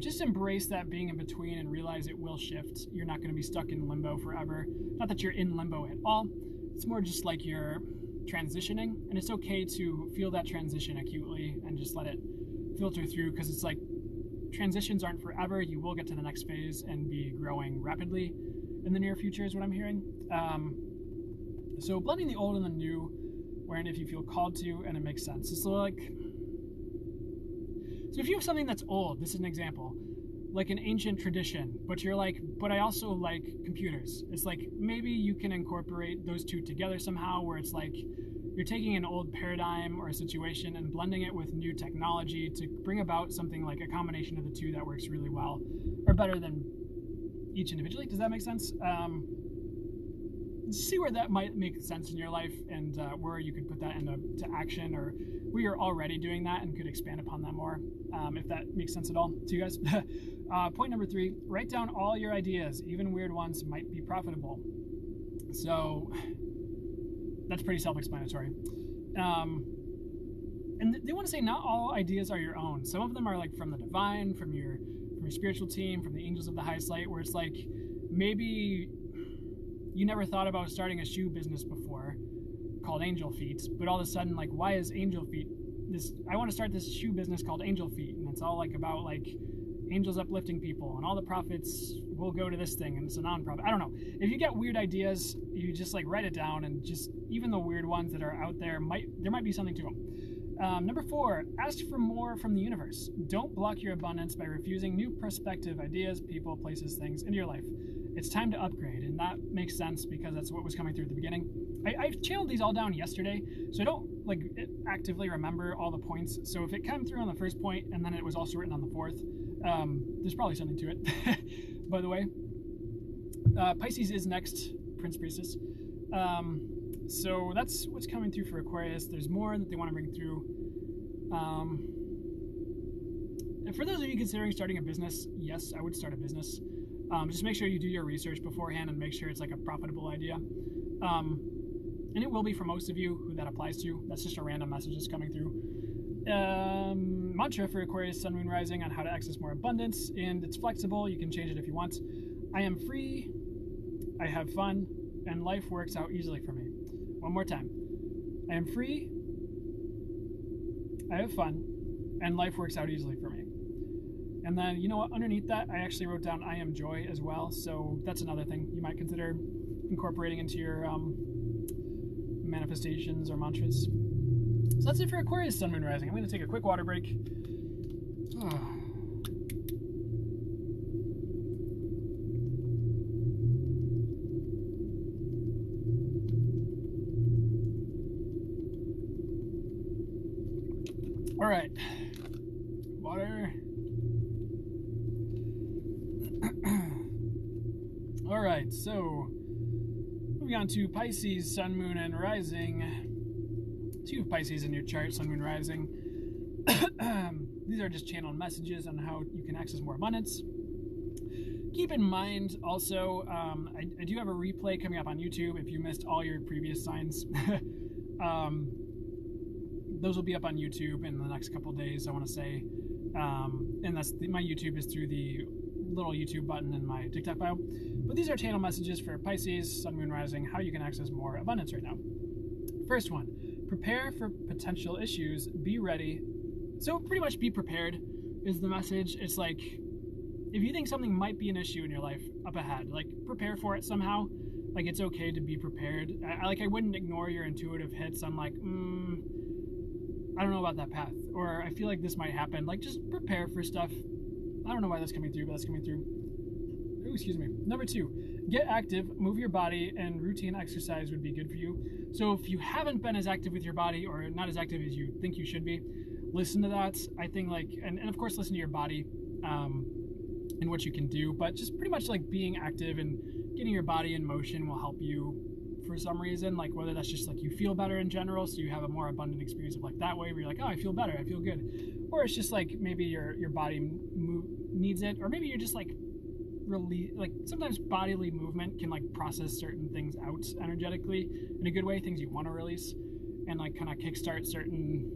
Just embrace that being in between and realize it will shift. You're not going to be stuck in limbo forever. Not that you're in limbo at all. It's more just like you're transitioning, and it's okay to feel that transition acutely and just let it filter through, because it's like transitions aren't forever. You will get to the next phase and be growing rapidly in the near future is what I'm hearing. So blending the old and the new, wherein if you feel called to and it makes sense. It's like, so if you have something that's old, this is an example, like an ancient tradition, but you're like, but I also like computers. It's like, maybe you can incorporate those two together somehow, where it's like you're taking an old paradigm or a situation and blending it with new technology to bring about something like a combination of the two that works really well, or better than each individually. Does that make sense? See where that might make sense in your life, and where you could put that into action, or where you're already doing that and could expand upon that more, if that makes sense at all to you guys. Point number 3, write down all your ideas. Even weird ones might be profitable. So that's pretty self-explanatory. And they want to say not all ideas are your own. Some of them are like from the divine, from your spiritual team, from the angels of the highest light, where it's like, maybe you never thought about starting a shoe business before called Angel Feet, but all of a sudden, like, why is Angel Feet I want to start this shoe business called Angel Feet, and it's all like about like angels uplifting people, and all the profits will go to this thing, and it's a non-profit. I don't know. If you get weird ideas, you just like write it down, and just even the weird ones that are out there, there might be something to them. Number 4, ask for more from the universe. Don't block your abundance by refusing new prospective ideas, people, places, things into your life. It's time to upgrade, and that makes sense because that's what was coming through at the beginning. I channeled these all down yesterday, so I don't like actively remember all the points. So if it came through on the first point and then it was also written on the 4th, There's probably something to it, by the way. Pisces is next, Prince Priestess. So that's what's coming through for Aquarius. There's more that they want to bring through. And for those of you considering starting a business, yes, I would start a business. Just make sure you do your research beforehand and make sure it's like a profitable idea. And it will be for most of you who that applies to. That's just a random message that's coming through. Mantra for Aquarius, Sun, Moon, Rising on how to access more abundance, and it's flexible. You can change it if you want. I am free, I have fun, and life works out easily for me. One more time. I am free, I have fun, and life works out easily for me. And then, you know what, underneath that, I actually wrote down I am joy as well, so that's another thing you might consider incorporating into your manifestations or mantras. So that's it for Aquarius, Sun, Moon, Rising. I'm going to take a quick water break. All right, water. All right, so moving on to Pisces, Sun, Moon, and Rising. So you have Pisces in your chart, Sun, Moon, Rising. These are just channeled messages on how you can access more abundance. Keep in mind also, I do have a replay coming up on YouTube if you missed all your previous signs. Those will be up on YouTube in the next couple days, I want to say. And that's my YouTube is through the little YouTube button in my TikTok bio. But these are channel messages for Pisces, Sun, Moon, Rising, how you can access more abundance right now. First one, prepare for potential issues, be ready. So pretty much be prepared is the message. It's like, if you think something might be an issue in your life up ahead, like prepare for it somehow. Like it's okay to be prepared. I wouldn't ignore your intuitive hits. I'm like, I don't know about that path, or I feel like this might happen. Like just prepare for stuff. I don't know why that's coming through, but that's coming through. Ooh, excuse me. Number 2, get active, move your body, and routine exercise would be good for you. So if you haven't been as active with your body, or not as active as you think you should be, listen to that. I think and of course listen to your body and what you can do, but just pretty much like being active and getting your body in motion will help you for some reason, like whether that's just like you feel better in general, so you have a more abundant experience of like that way where you're like, oh, I feel better, I feel good, or it's just like maybe your body needs it, or maybe you're just like release, like sometimes bodily movement can like process certain things out energetically in a good way, things you want to release, and like kind of kickstart certain,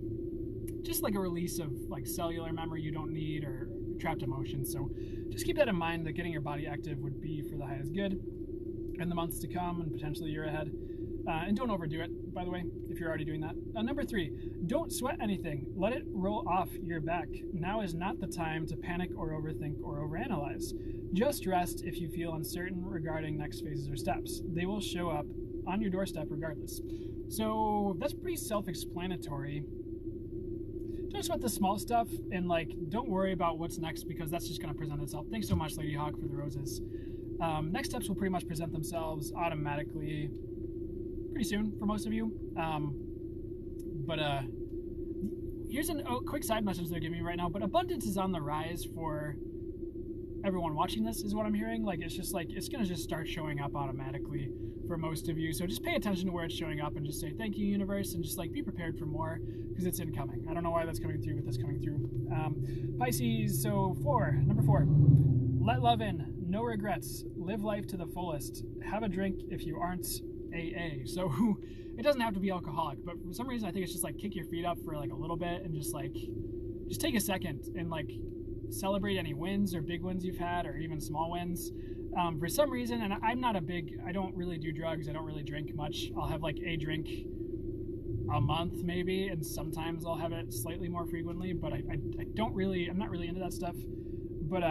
just like a release of like cellular memory you don't need or trapped emotions. So just keep that in mind, that getting your body active would be for the highest good in the months to come and potentially a year ahead. And don't overdo it, by the way, if you're already doing that. Number 3, don't sweat anything. Let it roll off your back. Now is not the time to panic or overthink or overanalyze. Just rest if you feel uncertain regarding next phases or steps. They will show up on your doorstep regardless. So that's pretty self-explanatory. Don't sweat the small stuff, and like don't worry about what's next, because that's just going to present itself. Thanks so much, Lady Hawk, for the roses. Next steps will pretty much present themselves automatically pretty soon for most of you. Here's a quick side message they're giving me right now. But abundance is on the rise for everyone watching this, is what I'm hearing. Like it's just like it's gonna just start showing up automatically for most of you. So just pay attention to where it's showing up and just say thank you, universe, and just like be prepared for more, because it's incoming. I don't know why that's coming through, but that's coming through. Pisces. So number 4, let love in. No regrets. Live life to the fullest. Have a drink if you aren't AA. So it doesn't have to be alcoholic, but for some reason I think it's just like kick your feet up for like a little bit and just take a second and like celebrate any wins or big wins you've had, or even small wins. For some reason, and I don't really do drugs. I don't really drink much. I'll have like a drink a month maybe, and sometimes I'll have it slightly more frequently, but I'm not really into that stuff. But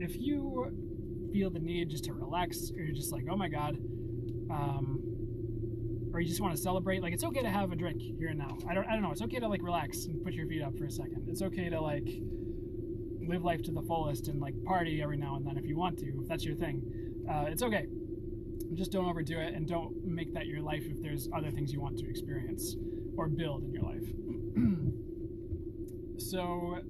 if you feel the need just to relax, or you're just like, oh my god, or you just want to celebrate, like it's okay to have a drink here and now. I don't know, it's okay to like relax and put your feet up for a second. It's okay to like live life to the fullest and like party every now and then if you want to, if that's your thing. It's okay. Just don't overdo it, and don't make that your life if there's other things you want to experience or build in your life. So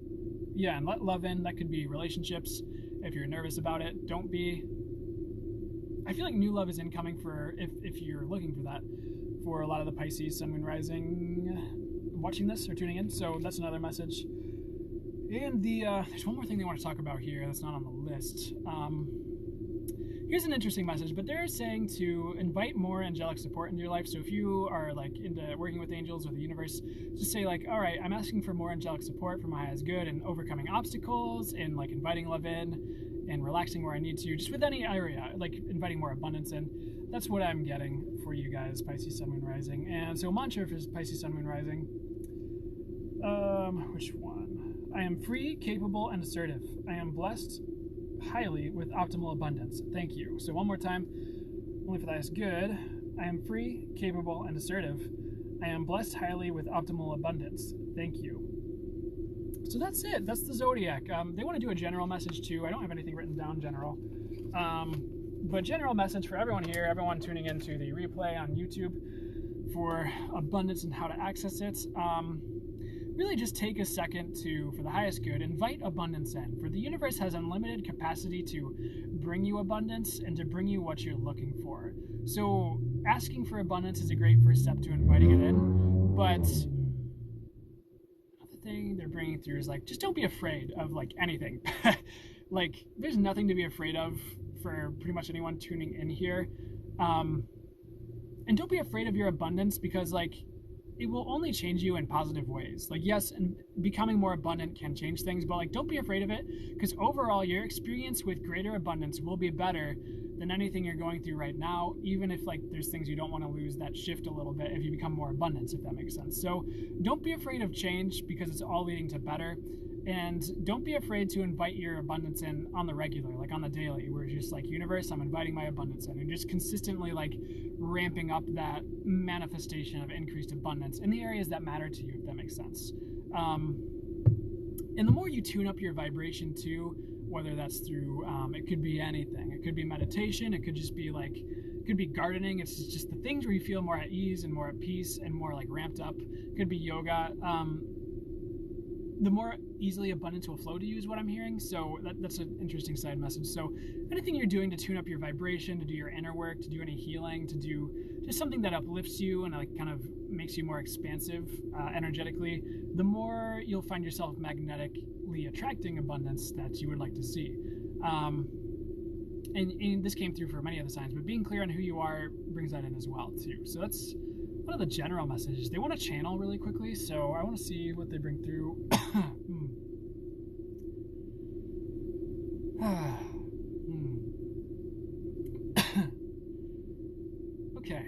yeah, and let love in. That could be relationships. If you're nervous about it, don't be. I feel like new love is incoming for if you're looking for that, for a lot of the Pisces, Sun, Moon, Rising watching this or tuning in. So that's another message. And there's one more thing they want to talk about here that's not on the list. Here's an interesting message, but they're saying to invite more angelic support into your life. So if you are like into working with angels or the universe, just say like, all right, I'm asking for more angelic support for my highest good and overcoming obstacles and like inviting love in and relaxing where I need to, just with any area, like inviting more abundance in. That's what I'm getting for you guys, Pisces, Sun, Moon, Rising. And so mantra for Pisces, Sun, Moon, Rising. Which one? I am free, capable, and assertive. I am blessed highly with optimal abundance. Thank you. So one more time, only for the highest good. I am free, capable, and assertive. I am blessed highly with optimal abundance. Thank you. So that's it. That's the Zodiac. They want to do a general message too. I don't have anything written down general. But general message for everyone here, everyone tuning into the replay on YouTube for abundance and how to access it. Really just take a second to, for the highest good, invite abundance in. For the universe has unlimited capacity to bring you abundance and to bring you what you're looking for. So asking for abundance is a great first step to inviting it in. But another thing they're bringing through is like, just don't be afraid of like anything. Like there's nothing to be afraid of for pretty much anyone tuning in here. And don't be afraid of your abundance, because like, it will only change you in positive ways. Like, yes, and becoming more abundant can change things, but like, don't be afraid of it, because overall your experience with greater abundance will be better than anything you're going through right now, even if like there's things you don't want to lose that shift a little bit if you become more abundant, if that makes sense. So don't be afraid of change, because it's all leading to better. And don't be afraid to invite your abundance in on the regular, like on the daily, where it's just like, universe, I'm inviting my abundance in, and just consistently like ramping up that manifestation of increased abundance in the areas that matter to you, if that makes sense. And the more you tune up your vibration too, whether that's through, it could be anything. It could be meditation. It could just be like, it could be gardening. It's just the things where you feel more at ease and more at peace and more like ramped up. It could be yoga. The more easily abundance will flow to you is what I'm hearing. So that's an interesting side message. So anything you're doing to tune up your vibration, to do your inner work, to do any healing, to do just something that uplifts you and like kind of makes you more expansive energetically, the more you'll find yourself magnetically attracting abundance that you would like to see. And this came through for many of the signs, but being clear on who you are brings that in as well too. So that's one of the general messages. They want to channel really quickly, so I want to see what they bring through. Okay.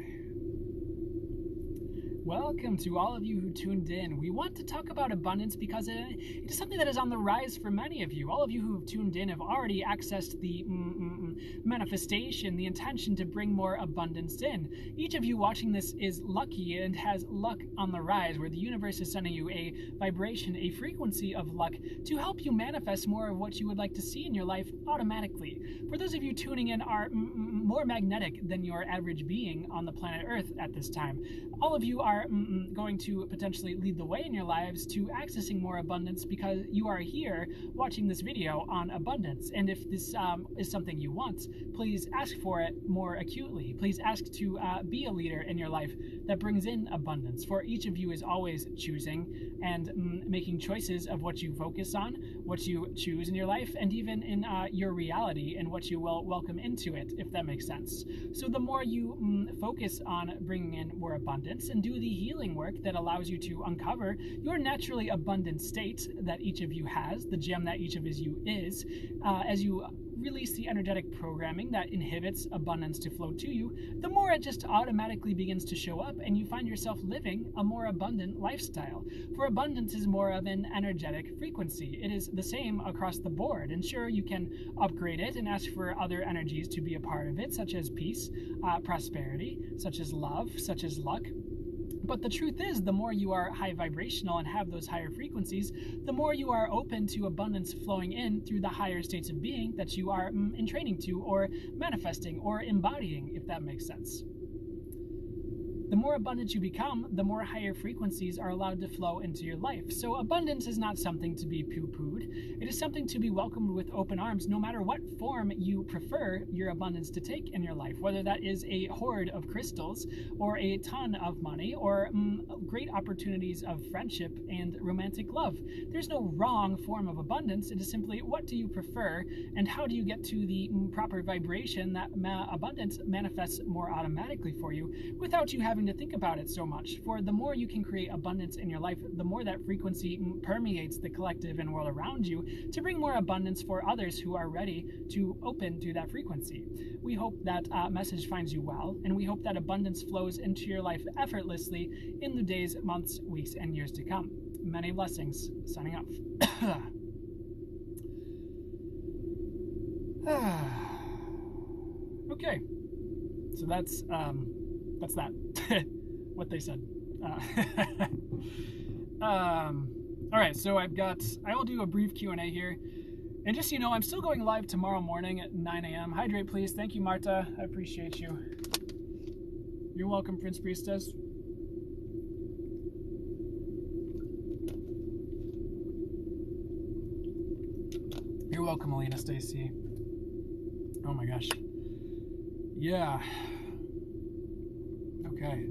Welcome to all of you who tuned in. We want to talk about abundance because it is something that is on the rise for many of you. All of you who have tuned in have already accessed the manifestation, the intention to bring more abundance in. Each of you watching this is lucky and has luck on the rise, where the universe is sending you a vibration, a frequency of luck to help you manifest more of what you would like to see in your life automatically. For those of you tuning in are more magnetic than your average being on the planet Earth at this time. All of you are going to potentially lead the way in your lives to accessing more abundance, because you are here watching this video on abundance. And if this is something you want, please ask for it more acutely. Please ask to be a leader in your life that brings in abundance. For each of you is always choosing and making choices of what you focus on, what you choose in your life, and even in your reality and what you will welcome into it, if that makes sense. So the more you focus on bringing in more abundance and do the healing work that allows you to uncover your naturally abundant state that each of you has, the gem that each of you is, as you release the energetic programming that inhibits abundance to flow to you, the more it just automatically begins to show up and you find yourself living a more abundant lifestyle. For abundance is more of an energetic frequency. It is the same across the board, and sure, you can upgrade it and ask for other energies to be a part of it, such as peace, prosperity, such as love, such as luck. But the truth is, the more you are high vibrational and have those higher frequencies, the more you are open to abundance flowing in through the higher states of being that you are in training to, or manifesting, or embodying, if that makes sense. The more abundant you become, the more higher frequencies are allowed to flow into your life. So abundance is not something to be poo-pooed. It is something to be welcomed with open arms, no matter what form you prefer your abundance to take in your life, whether that is a hoard of crystals or a ton of money or great opportunities of friendship and romantic love. There's no wrong form of abundance. It is simply, what do you prefer and how do you get to the proper vibration that abundance manifests more automatically for you without you having to think about it so much. For the more you can create abundance in your life, the more that frequency permeates the collective and world around you to bring more abundance for others who are ready to open to that frequency. We hope that message finds you well, and we hope that abundance flows into your life effortlessly in the days, months, weeks, and years to come. Many blessings. Signing off. Okay, so that's that. What they said. All right, so I will do a brief Q&A here. And just so you know, I'm still going live tomorrow morning at 9 a.m. Hydrate, please. Thank you, Marta. I appreciate you. You're welcome, Prince Priestess. You're welcome, Alina Stacy. Oh my gosh. Yeah. Okay.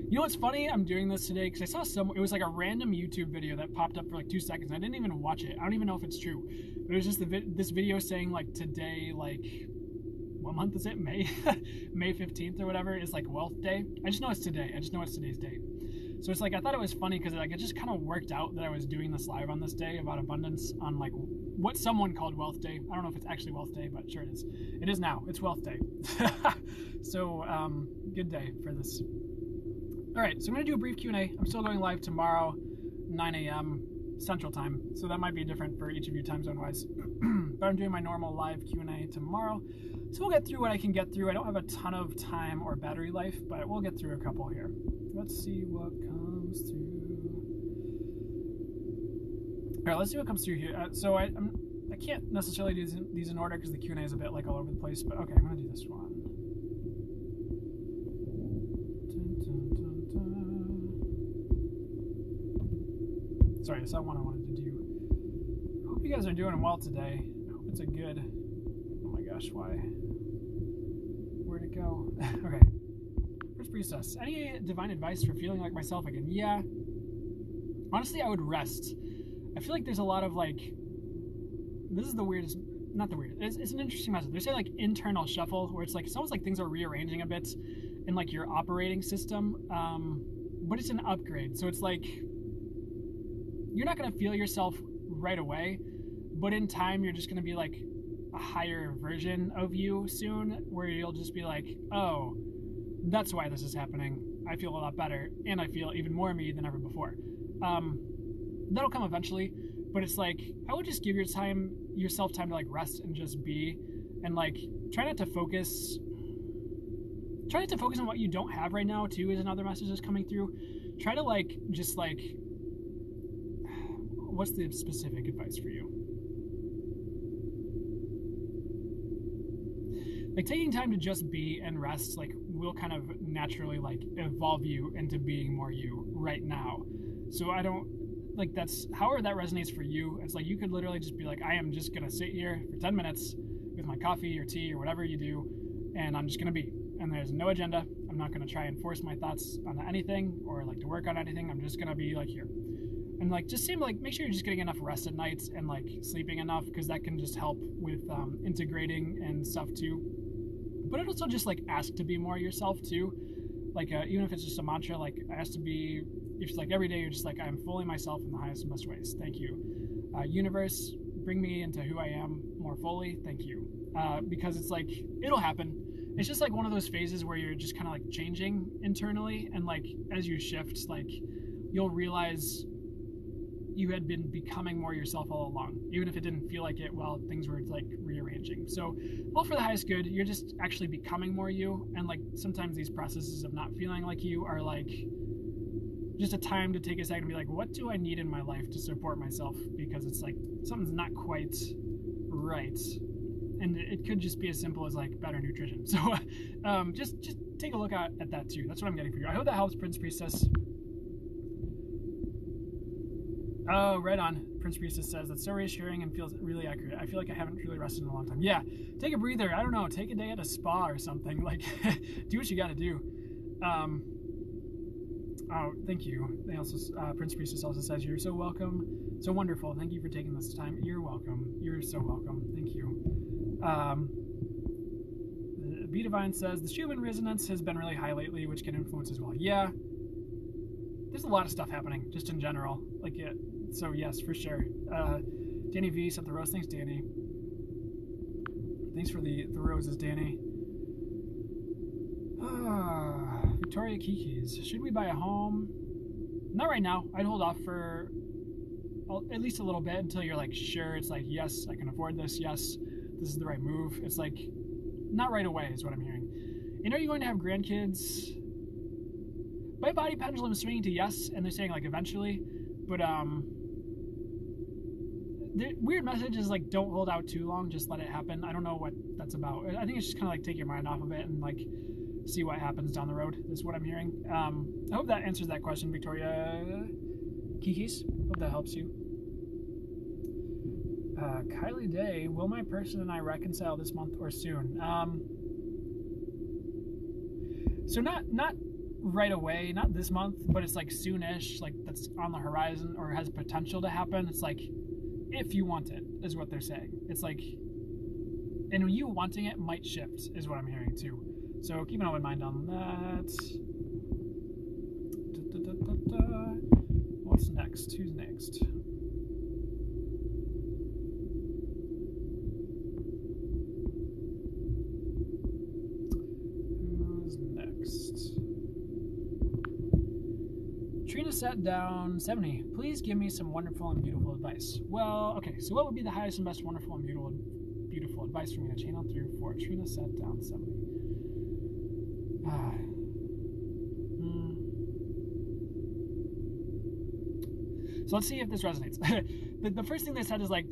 You know what's funny? I'm doing this today because I saw it was like a random YouTube video that popped up for like 2 seconds. I didn't even watch it. I don't even know if it's true. But it was just this video saying like today, like, what month is it? May? May 15th or whatever is like Wealth Day. I just know it's today. I just know it's today's date. So it's like, I thought it was funny because like it just kind of worked out that I was doing this live on this day about abundance on like what someone called Wealth Day. I don't know if it's actually Wealth Day, but sure it is. It is now. It's Wealth Day. So good day for this. All right, so I'm going to do a brief Q&A. I'm still going live tomorrow, 9 a.m. Central Time, so that might be different for each of you time zone-wise. But I'm doing my normal live Q&A tomorrow, so we'll get through what I can get through. I don't have a ton of time or battery life, but we'll get through a couple here. Let's see what comes through. All right, let's see what comes through here. So I can't necessarily do these in order because the Q&A is a bit like all over the place, but okay, I'm going to do this one. Sorry, that's not one I wanted to do. I hope you guys are doing well today. I hope it's a good... Oh my gosh, why? Where'd it go? Okay. First Priestess. Any divine advice for feeling like myself again? Yeah. Honestly, I would rest. I feel like there's a lot of like... This is the weirdest... Not the weirdest. It's an interesting message. They say like internal shuffle, where it's like it's almost like things are rearranging a bit in like your operating system. But it's an upgrade. So it's like... You're not going to feel yourself right away, but in time, you're just going to be like a higher version of you soon, where you'll just be like, oh, that's why this is happening. I feel a lot better, and I feel even more me than ever before. That'll come eventually, but it's like, I would just give yourself time to like rest and just be, and like try not to focus on what you don't have right now too, is another message that's coming through. Try to like, just like, what's the specific advice for you? Like taking time to just be and rest, like will kind of naturally like evolve you into being more you right now. So I don't like that's however that resonates for you. It's like you could literally just be like, I am just gonna sit here for 10 minutes with my coffee or tea or whatever you do, and I'm just gonna be. And there's no agenda. I'm not gonna try and force my thoughts on anything or like to work on anything. I'm just gonna be like here. And like just seem like make sure you're just getting enough rest at nights and like sleeping enough, because that can just help with integrating and stuff too. But it also just like ask to be more yourself too. Like even if it's just a mantra, like ask to be, if it's like every day you're just like, I'm fully myself in the highest and best ways. Thank you. Universe, bring me into who I am more fully. Thank you. Because it's like, it'll happen. It's just like one of those phases where you're just kind of like changing internally, and like as you shift, like you'll realize you had been becoming more yourself all along, even if it didn't feel like it while things were like rearranging. So all for the highest good. You're just actually becoming more you, and like sometimes these processes of not feeling like you are like just a time to take a second and be like, what do I need in my life to support myself? Because it's like something's not quite right. And it could just be as simple as like better nutrition. So just take a look at that too. That's what I'm getting for you. I hope that helps, Prince Priestess. Oh, right on. Prince Priestess says, that's so reassuring and feels really accurate. I feel like I haven't really rested in a long time. Yeah, take a breather. I don't know. Take a day at a spa or something. Like, do what you got to do. Oh, thank you. They also, Prince Priestess also says, you're so welcome. So wonderful. Thank you for taking this time. You're welcome. You're so welcome. Thank you. B Divine says, the Schumann resonance has been really high lately, which can influence as well. Yeah. There's a lot of stuff happening, just in general. Like, yeah. So yes, for sure. Danny V sent the rose. Thanks, Danny. Thanks for the roses, Danny. Victoria Kikis. Should we buy a home? Not right now. I'd hold off for at least a little bit until you're like sure. It's like, yes, I can afford this. Yes, this is the right move. It's like, not right away is what I'm hearing. And are you going to have grandkids? My body pendulum is swinging to yes, and they're saying like eventually. But the weird message is like, don't hold out too long. Just let it happen. I don't know what that's about. I think it's just kind of like take your mind off of it and like see what happens down the road is what I'm hearing. I hope that answers that question, Victoria Kikis. Hope that helps you. Kylie Day, will my person and I reconcile this month or soon? So not right away, not this month, but it's like soonish, like that's on the horizon or has potential to happen. It's like if you want it is what they're saying. It's like, and you wanting it might shift is what I'm hearing too. So keep an open mind on that. What's next? Who's next? Who's next? Trina sat down 70. Please give me some wonderful and beautiful advice. Well, okay, so what would be the highest and best wonderful and beautiful advice for me to channel through for Trina sat down 70? So let's see if this resonates. The first thing they said is like,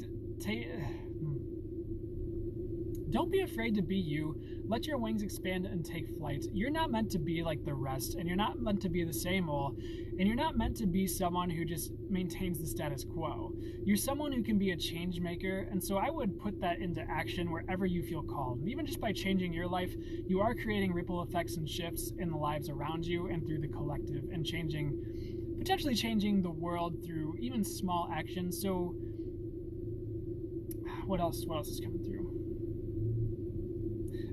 don't be afraid to be you. Let your wings expand and take flight. You're not meant to be like the rest, and you're not meant to be the same old, and you're not meant to be someone who just maintains the status quo. You're someone who can be a change maker, and so I would put that into action wherever you feel called. And even just by changing your life, you are creating ripple effects and shifts in the lives around you and through the collective, and potentially changing the world through even small actions. So what else is coming through?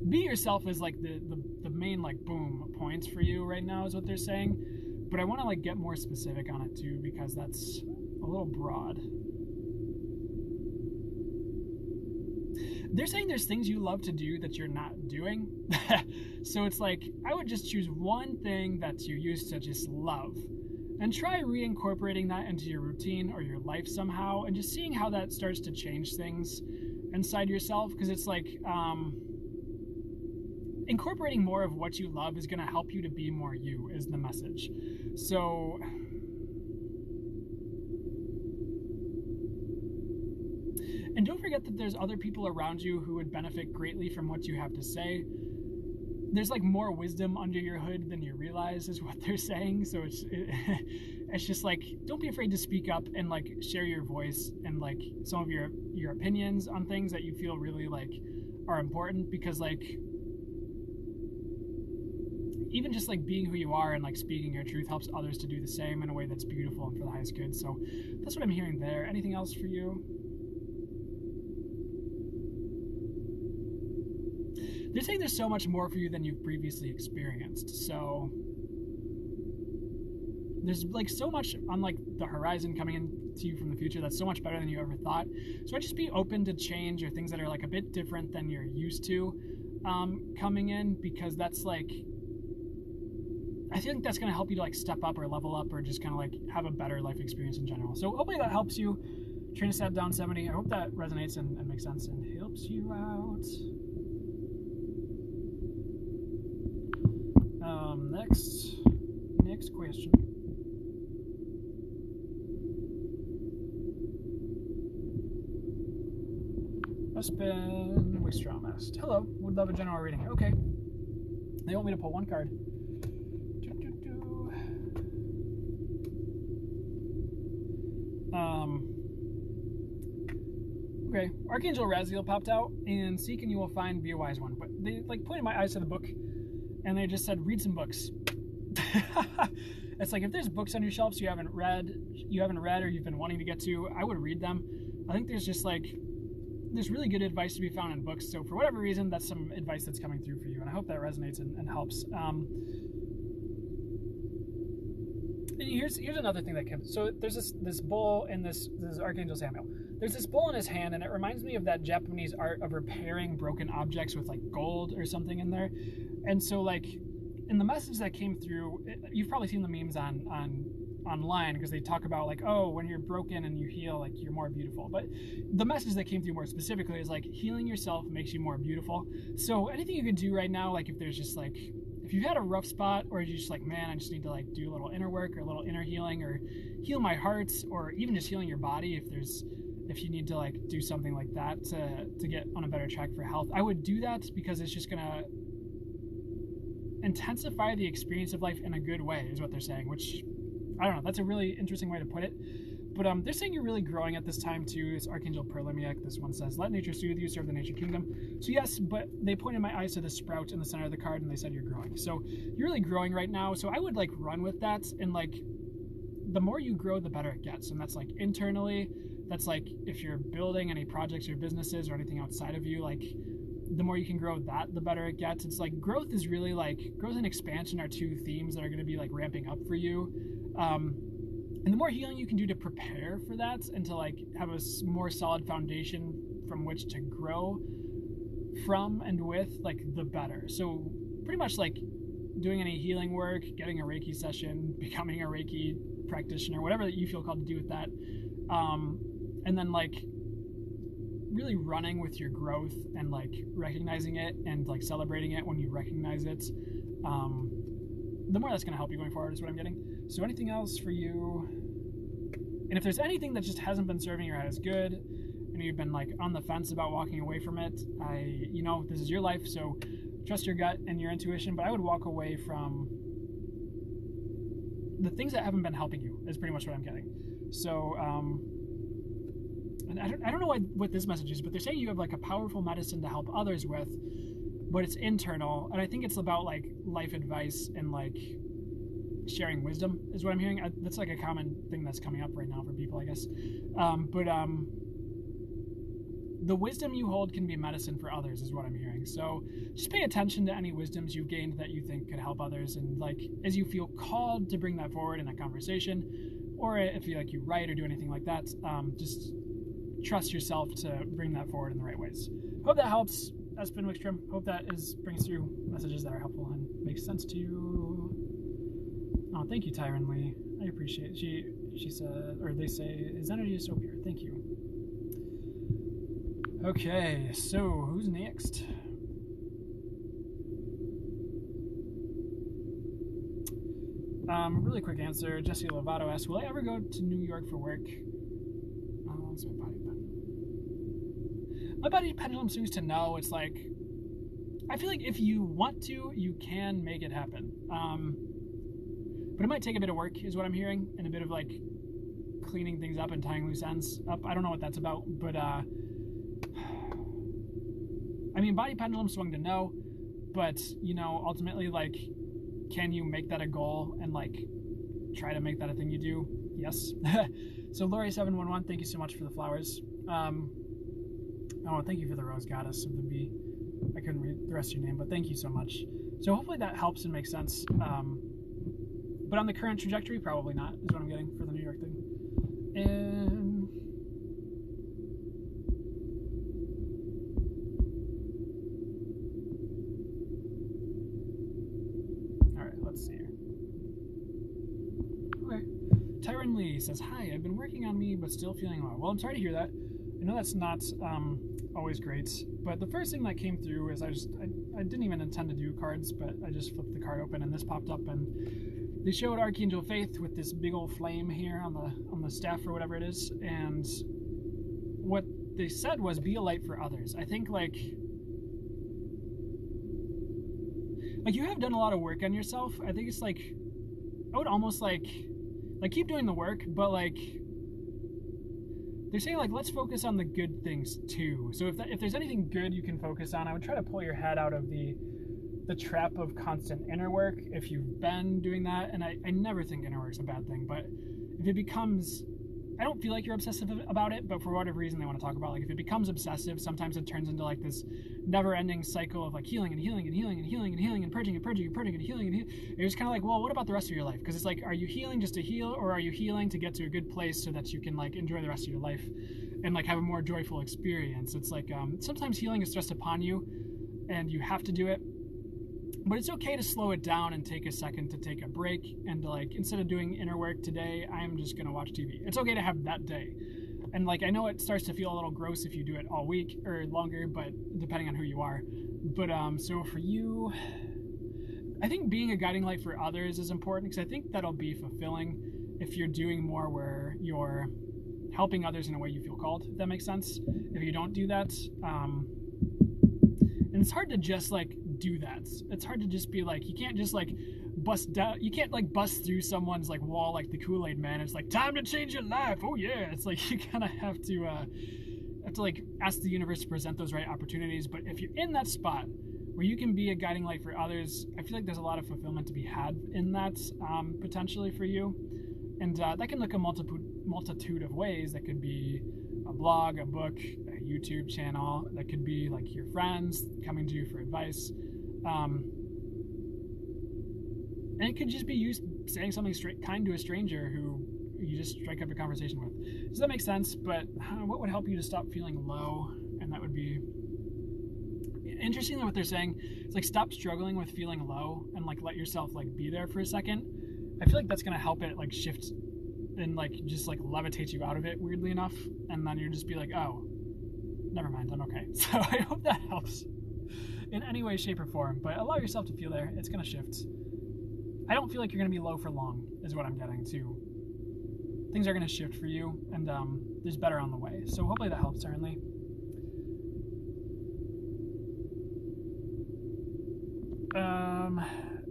Be yourself is like the main like boom points for you right now is what they're saying, but I want to like get more specific on it too because that's a little broad. They're saying there's things you love to do that you're not doing. So it's like I would just choose one thing that you used to just love and try reincorporating that into your routine or your life somehow and just seeing how that starts to change things inside yourself, because it's like incorporating more of what you love is going to help you to be more you is the message. So and don't forget that there's other people around you who would benefit greatly from what you have to say. There's like more wisdom under your hood than you realize is what they're saying. So it's just like, don't be afraid to speak up and like share your voice and like some of your opinions on things that you feel really like are important, because like even just like being who you are and like speaking your truth helps others to do the same in a way that's beautiful and for the highest good. So that's what I'm hearing there. Anything else for you? They're saying there's so much more for you than you've previously experienced. So there's like so much on like the horizon coming into you from the future that's so much better than you ever thought. So I'd just be open to change or things that are like a bit different than you're used to coming in, because that's like, I think that's going to help you to like step up or level up or just kind of like have a better life experience in general. So hopefully that helps you. Trina sat down 70. I hope that resonates and makes sense and helps you out. Next question. Husband, Wickstrom asked, hello, would love a general reading. Okay. They want me to pull one card. Okay, Archangel Raziel popped out, and seek and you will find, be a wise one. But they like pointed my eyes to the book, and they just said, read some books. It's like, if there's books on your shelves you haven't read, or you've been wanting to get to, I would read them. I think there's just like, there's really good advice to be found in books. So for whatever reason, that's some advice that's coming through for you, and I hope that resonates and helps. And here's another thing that comes. So there's this bowl in this Archangel Samuel. There's this bowl in his hand, and it reminds me of that Japanese art of repairing broken objects with like gold or something in there. And so like, in the message that came through, you've probably seen the memes online because they talk about like, oh, when you're broken and you heal, like you're more beautiful. But the message that came through more specifically is like, healing yourself makes you more beautiful. So anything you can do right now, like if there's just like, if you've had a rough spot, or you're just like, man, I just need to like do a little inner work or a little inner healing, or heal my heart, or even just healing your body, if you need to like do something like that to get on a better track for health, I would do that, because it's just gonna intensify the experience of life in a good way, is what they're saying, which I don't know, that's a really interesting way to put it. But they're saying you're really growing at this time too. It's Archangel Perlimiak. This one says, let nature soothe you, serve the nature kingdom. So yes, but they pointed my eyes to the sprout in the center of the card, and they said you're growing. So you're really growing right now. So I would like run with that, and like, the more you grow, the better it gets. And that's like internally, that's like if you're building any projects or businesses or anything outside of you, like the more you can grow that, the better it gets. It's like, growth is really like, growth and expansion are two themes that are going to be like ramping up for you. And the more healing you can do to prepare for that, and to like have a more solid foundation from which to grow from and with, like the better. So pretty much like doing any healing work, getting a Reiki session, becoming a Reiki practitioner, whatever that you feel called to do with that. And then like really running with your growth, and like recognizing it and like celebrating it when you recognize it. The more that's going to help you going forward is what I'm getting. So anything else for you? And if there's anything that just hasn't been serving your head as good, and you've been like on the fence about walking away from it, this is your life, so trust your gut and your intuition, but I would walk away from the things that haven't been helping you, is pretty much what I'm getting. So, and I don't know what this message is, but they're saying you have like a powerful medicine to help others with, but it's internal, and I think it's about like life advice and like sharing wisdom is what I'm hearing. That's like a common thing that's coming up right now for people, I guess. The wisdom you hold can be medicine for others is what I'm hearing. So just pay attention to any wisdoms you've gained that you think could help others, and like as you feel called to bring that forward in a conversation, or if you like you write or do anything like that, just trust yourself to bring that forward in the right ways. Hope that helps. That's been Wickstrom. Hope that brings through messages that are helpful and make sense to you. Oh, thank you, Tyron Lee. I appreciate it. She said, or they say, his energy is so pure. Thank you. Okay, so who's next? Really quick answer. Jesse Lovato asks, will I ever go to New York for work? What's my body pendulum? My body pendulum seems to know. It's like, I feel like if you want to, you can make it happen. But it might take a bit of work, is what I'm hearing, and a bit of like cleaning things up and tying loose ends up. I don't know what that's about, but I mean, body pendulum swung to no, but ultimately, like, can you make that a goal and like try to make that a thing you do? Yes. So Lori711, thank you so much for the flowers. Thank you for the rose goddess of the bee. I couldn't read the rest of your name, but thank you so much. So hopefully that helps and makes sense. But on the current trajectory, probably not, is what I'm getting for the New York thing. And all right, let's see here. Okay. Tyron Lee says, hi, I've been working on me, but still feeling low. Well, I'm sorry to hear that. I know that's not always great, but the first thing that came through is I didn't even intend to do cards, but I just flipped the card open and this popped up, and they showed Archangel Faith with this big old flame here on the staff or whatever it is, and what they said was, be a light for others. I think like like you have done a lot of work on yourself. I think it's like, I would almost like keep doing the work, but like they're saying like let's focus on the good things too. So if there's anything good you can focus on, I would try to pull your head out of the trap of constant inner work if you've been doing that. And I never think inner work's a bad thing, but if it becomes, I don't feel like you're obsessive about it, but for whatever reason they want to talk about, like if it becomes obsessive, sometimes it turns into like this never-ending cycle of like healing and healing and healing and healing and healing and purging and purging and purging and healing and healing. It's kind of like, well, what about the rest of your life? Because it's like, are you healing just to heal, or are you healing to get to a good place so that you can like enjoy the rest of your life and like have a more joyful experience? It's like sometimes healing is thrust upon you and you have to do it. But it's okay to slow it down and take a second to take a break and to like, instead of doing inner work today, I'm just going to watch TV. It's okay to have that day. And like, I know it starts to feel a little gross if you do it all week or longer, but depending on who you are. But so for you, I think being a guiding light for others is important, because I think that'll be fulfilling if you're doing more where you're helping others in a way you feel called, if that makes sense. If you don't do that, and it's hard to just like do that. It's hard to just be like, you can't just like bust down, you can't like bust through someone's like wall like the Kool-Aid man. It's like, time to change your life. Oh yeah. It's like, you kind of have to like ask the universe to present those right opportunities. But if you're in that spot where you can be a guiding light for others, I feel like there's a lot of fulfillment to be had in that, potentially for you. And that can look a multitude of ways. That could be a blog, a book, a YouTube channel. That could be like your friends coming to you for advice. And it could just be you saying something kind to a stranger who you just strike up a conversation with. Does that make sense? But what would help you to stop feeling low? And that would be, interestingly, what they're saying, it's like stop struggling with feeling low and like let yourself like be there for a second. I feel like that's going to help it like shift and like just like levitate you out of it, weirdly enough. And then you'll just be like, oh, never mind, I'm okay. So I hope that helps in any way, shape, or form. But allow yourself to feel there. It's going to shift. I don't feel like you're going to be low for long, is what I'm getting to. Things are going to shift for you, and there's better on the way. So hopefully that helps, certainly.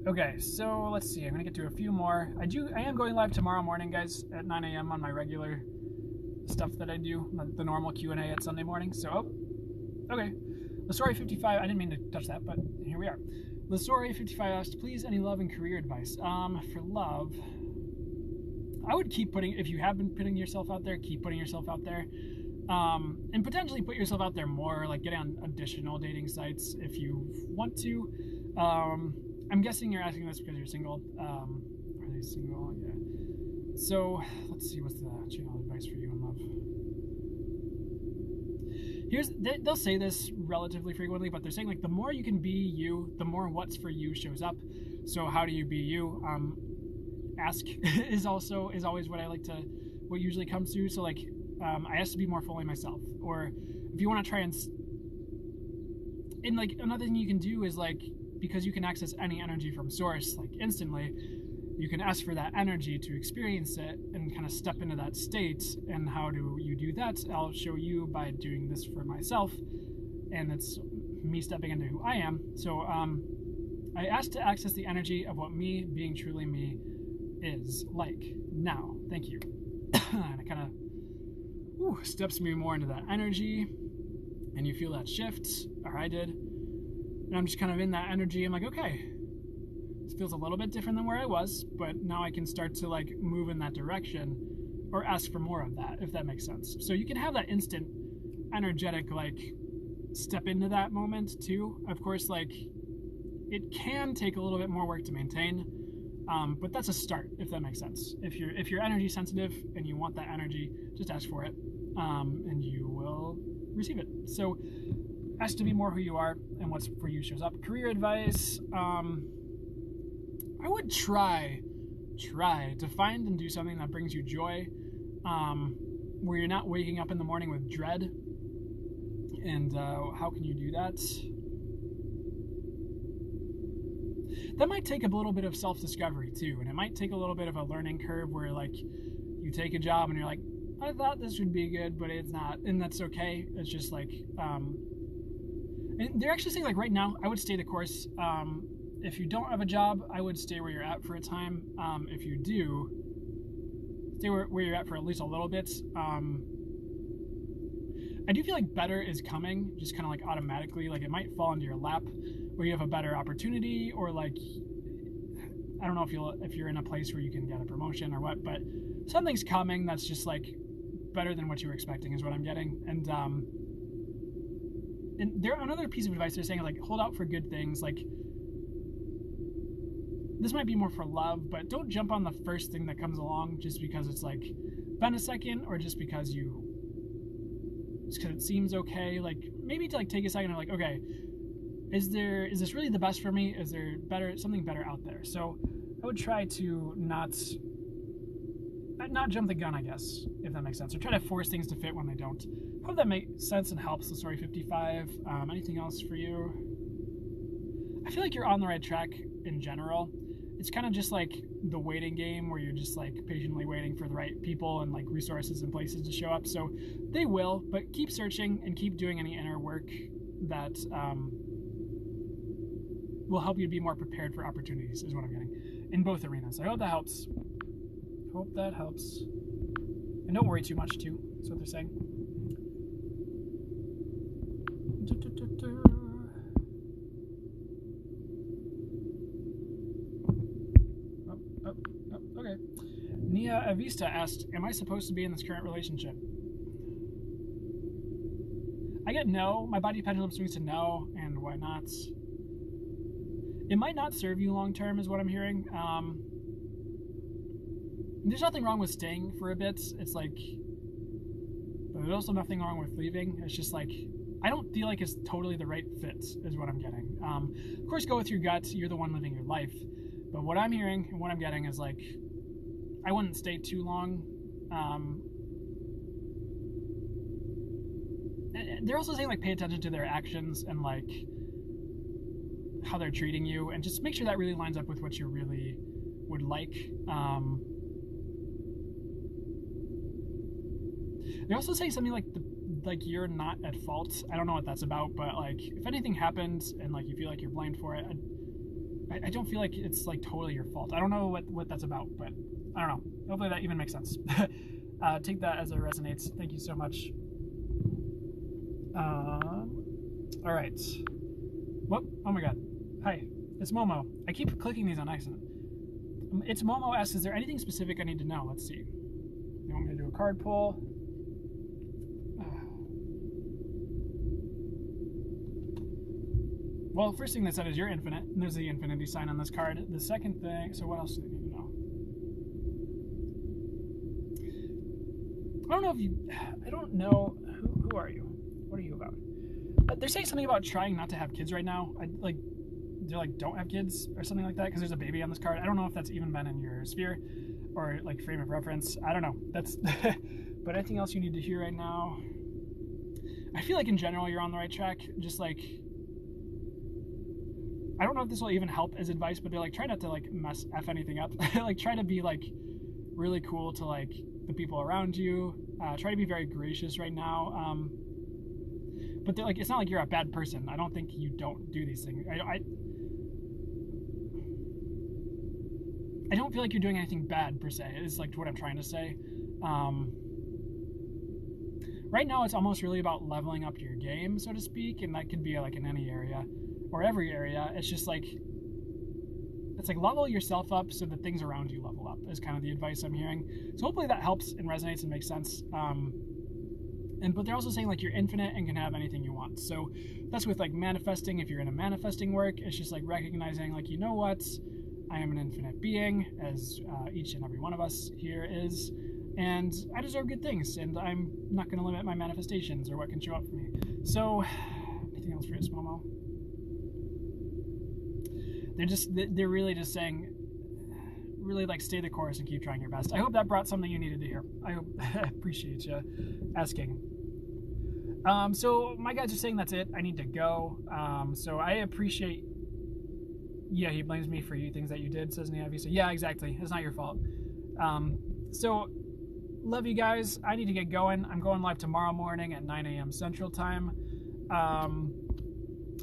Okay, so let's see. I'm going to get to a few more. I am going live tomorrow morning, guys, at 9 a.m. on my regular stuff that I do, the normal Q&A at Sunday morning. So, okay. Lesori55, I didn't mean to touch that, but here we are. Lesori55 asked, please, any love and career advice? For love, I would keep putting, if you have been putting yourself out there, keep putting yourself out there. And potentially put yourself out there more, like get on additional dating sites if you want to. I'm guessing you're asking this because you're single. Are they single? Yeah. So, let's see, what's the channel advice for you in love? They'll say this relatively frequently, but they're saying like the more you can be you, the more what's for you shows up. So how do you be you? Ask is always what usually comes through. So like, I ask to be more fully myself. Or if you want to try and like another thing you can do is like, because you can access any energy from source like instantly, you can ask for that energy to experience it and kind of step into that state. And how do you do that? I'll show you by doing this for myself, and it's me stepping into who I am. So I asked to access the energy of what me being truly me is like now. Thank you. And it kind of steps me more into that energy, and you feel that shift, or I did. And I'm just kind of in that energy. I'm like, okay, this feels a little bit different than where I was, but now I can start to like move in that direction or ask for more of that, if that makes sense. So you can have that instant energetic like step into that moment too. Of course, like it can take a little bit more work to maintain, but that's a start, if that makes sense. If you're energy sensitive and you want that energy, just ask for it, and you will receive it. So ask to be more who you are, and what's for you shows up. Career advice, I would try to find and do something that brings you joy, where you're not waking up in the morning with dread. And how can you do that? That might take a little bit of self-discovery too, and it might take a little bit of a learning curve where like you take a job and you're like, I thought this would be good, but it's not, and that's okay. It's just like, and they're actually saying like right now, I would stay the course. if you don't have a job, I would stay where you're at for a time. If you do, stay where you're at for at least a little bit. I do feel like better is coming, just kind of like automatically. Like it might fall into your lap where you have a better opportunity, or like, I don't know if you're in a place where you can get a promotion or what, but something's coming that's just like better than what you were expecting is what I'm getting. And there, another piece of advice they're saying is like, hold out for good things. Like, this might be more for love, but don't jump on the first thing that comes along just because it's like been a second, or just because it seems okay. Like, maybe to like take a second and like, okay, is this really the best for me? Is there something better out there? So I would try to not jump the gun, I guess, if that makes sense, or try to force things to fit when they don't. Hope that makes sense and helps. The story 55. Anything else for you? I feel like you're on the right track in general. It's kind of just like the waiting game where you're just like patiently waiting for the right people and like resources and places to show up. So they will, but keep searching and keep doing any inner work that will help you be more prepared for opportunities, is what I'm getting in both arenas. I hope that helps. Hope that helps. And don't worry too much too. That's what they're saying. Okay. Nia Avista asked, am I supposed to be in this current relationship? I get no. My body pendulum swings to no, and why not? It might not serve you long term, is what I'm hearing. There's nothing wrong with staying for a bit. It's like, but there's also nothing wrong with leaving. It's just like, I don't feel like it's totally the right fit, is what I'm getting. Of course, go with your gut. You're the one living your life. But what I'm hearing and what I'm getting is like, I wouldn't stay too long. They're also saying like, pay attention to their actions and like how they're treating you, and just make sure that really lines up with what you really would like. They're also saying something like you're not at fault. I don't know what that's about, but like if anything happens and like you feel like you're blamed for it, I don't feel like it's like totally your fault. I don't know what that's about, but I don't know. Hopefully that even makes sense. Take that as it resonates. Thank you so much. All right. Whoop. Oh my God. Hi. It's Momo. I keep clicking these on accident. It's Momo asks, is there anything specific I need to know? Let's see. You want me to do a card pull? Well, first thing they said is you're infinite, and there's the infinity sign on this card. The second thing, so what else do they need to know? I don't know, who are you? What are you about? They're saying something about trying not to have kids right now. They're like, don't have kids or something like that, because there's a baby on this card. I don't know if that's even been in your sphere or like frame of reference. I don't know. That's, but anything else you need to hear right now? I feel like in general you're on the right track. Just like, I don't know if this will even help as advice, but they're like, try not to like F anything up. Like, try to be like really cool to like the people around you. Try to be very gracious right now. But they're like, it's not like you're a bad person. I don't think you don't do these things. I don't feel like you're doing anything bad per se, is like what I'm trying to say. Right now it's almost really about leveling up your game, so to speak, and that could be like in any area or every area. It's just like, it's like level yourself up so that things around you level up, is kind of the advice I'm hearing. So hopefully that helps and resonates and makes sense. But they're also saying like you're infinite and can have anything you want. So that's with like manifesting. If you're in a manifesting work, it's just like recognizing like, you know what, I am an infinite being, as each and every one of us here is, and I deserve good things, and I'm not going to limit my manifestations or what can show up for me. So anything else for you, Momo? They're really just saying, really like stay the course and keep trying your best. I hope that brought something you needed to hear. I appreciate you asking. So my guys are saying that's it. I need to go. So I appreciate. Yeah, he blames me for you things that you did, says Navi. So yeah, exactly. It's not your fault. So love you guys. I need to get going. I'm going live tomorrow morning at 9 a.m. Central Time.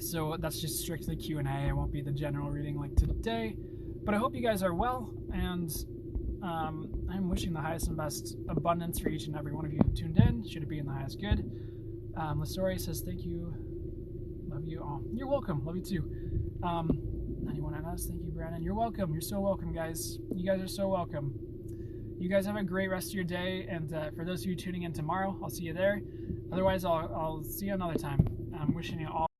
So that's just strictly Q&A. It won't be the general reading like today. But I hope you guys are well, and I'm wishing the highest and best abundance for each and every one of you who tuned in. Should it be in the highest good. Lasori says, thank you. Love you. Oh, you're welcome. Love you too. 91NS, thank you, Brandon. You're welcome. You're so welcome, guys. You guys are so welcome. You guys have a great rest of your day, and for those of you tuning in tomorrow, I'll see you there. Otherwise, I'll see you another time. I'm wishing you all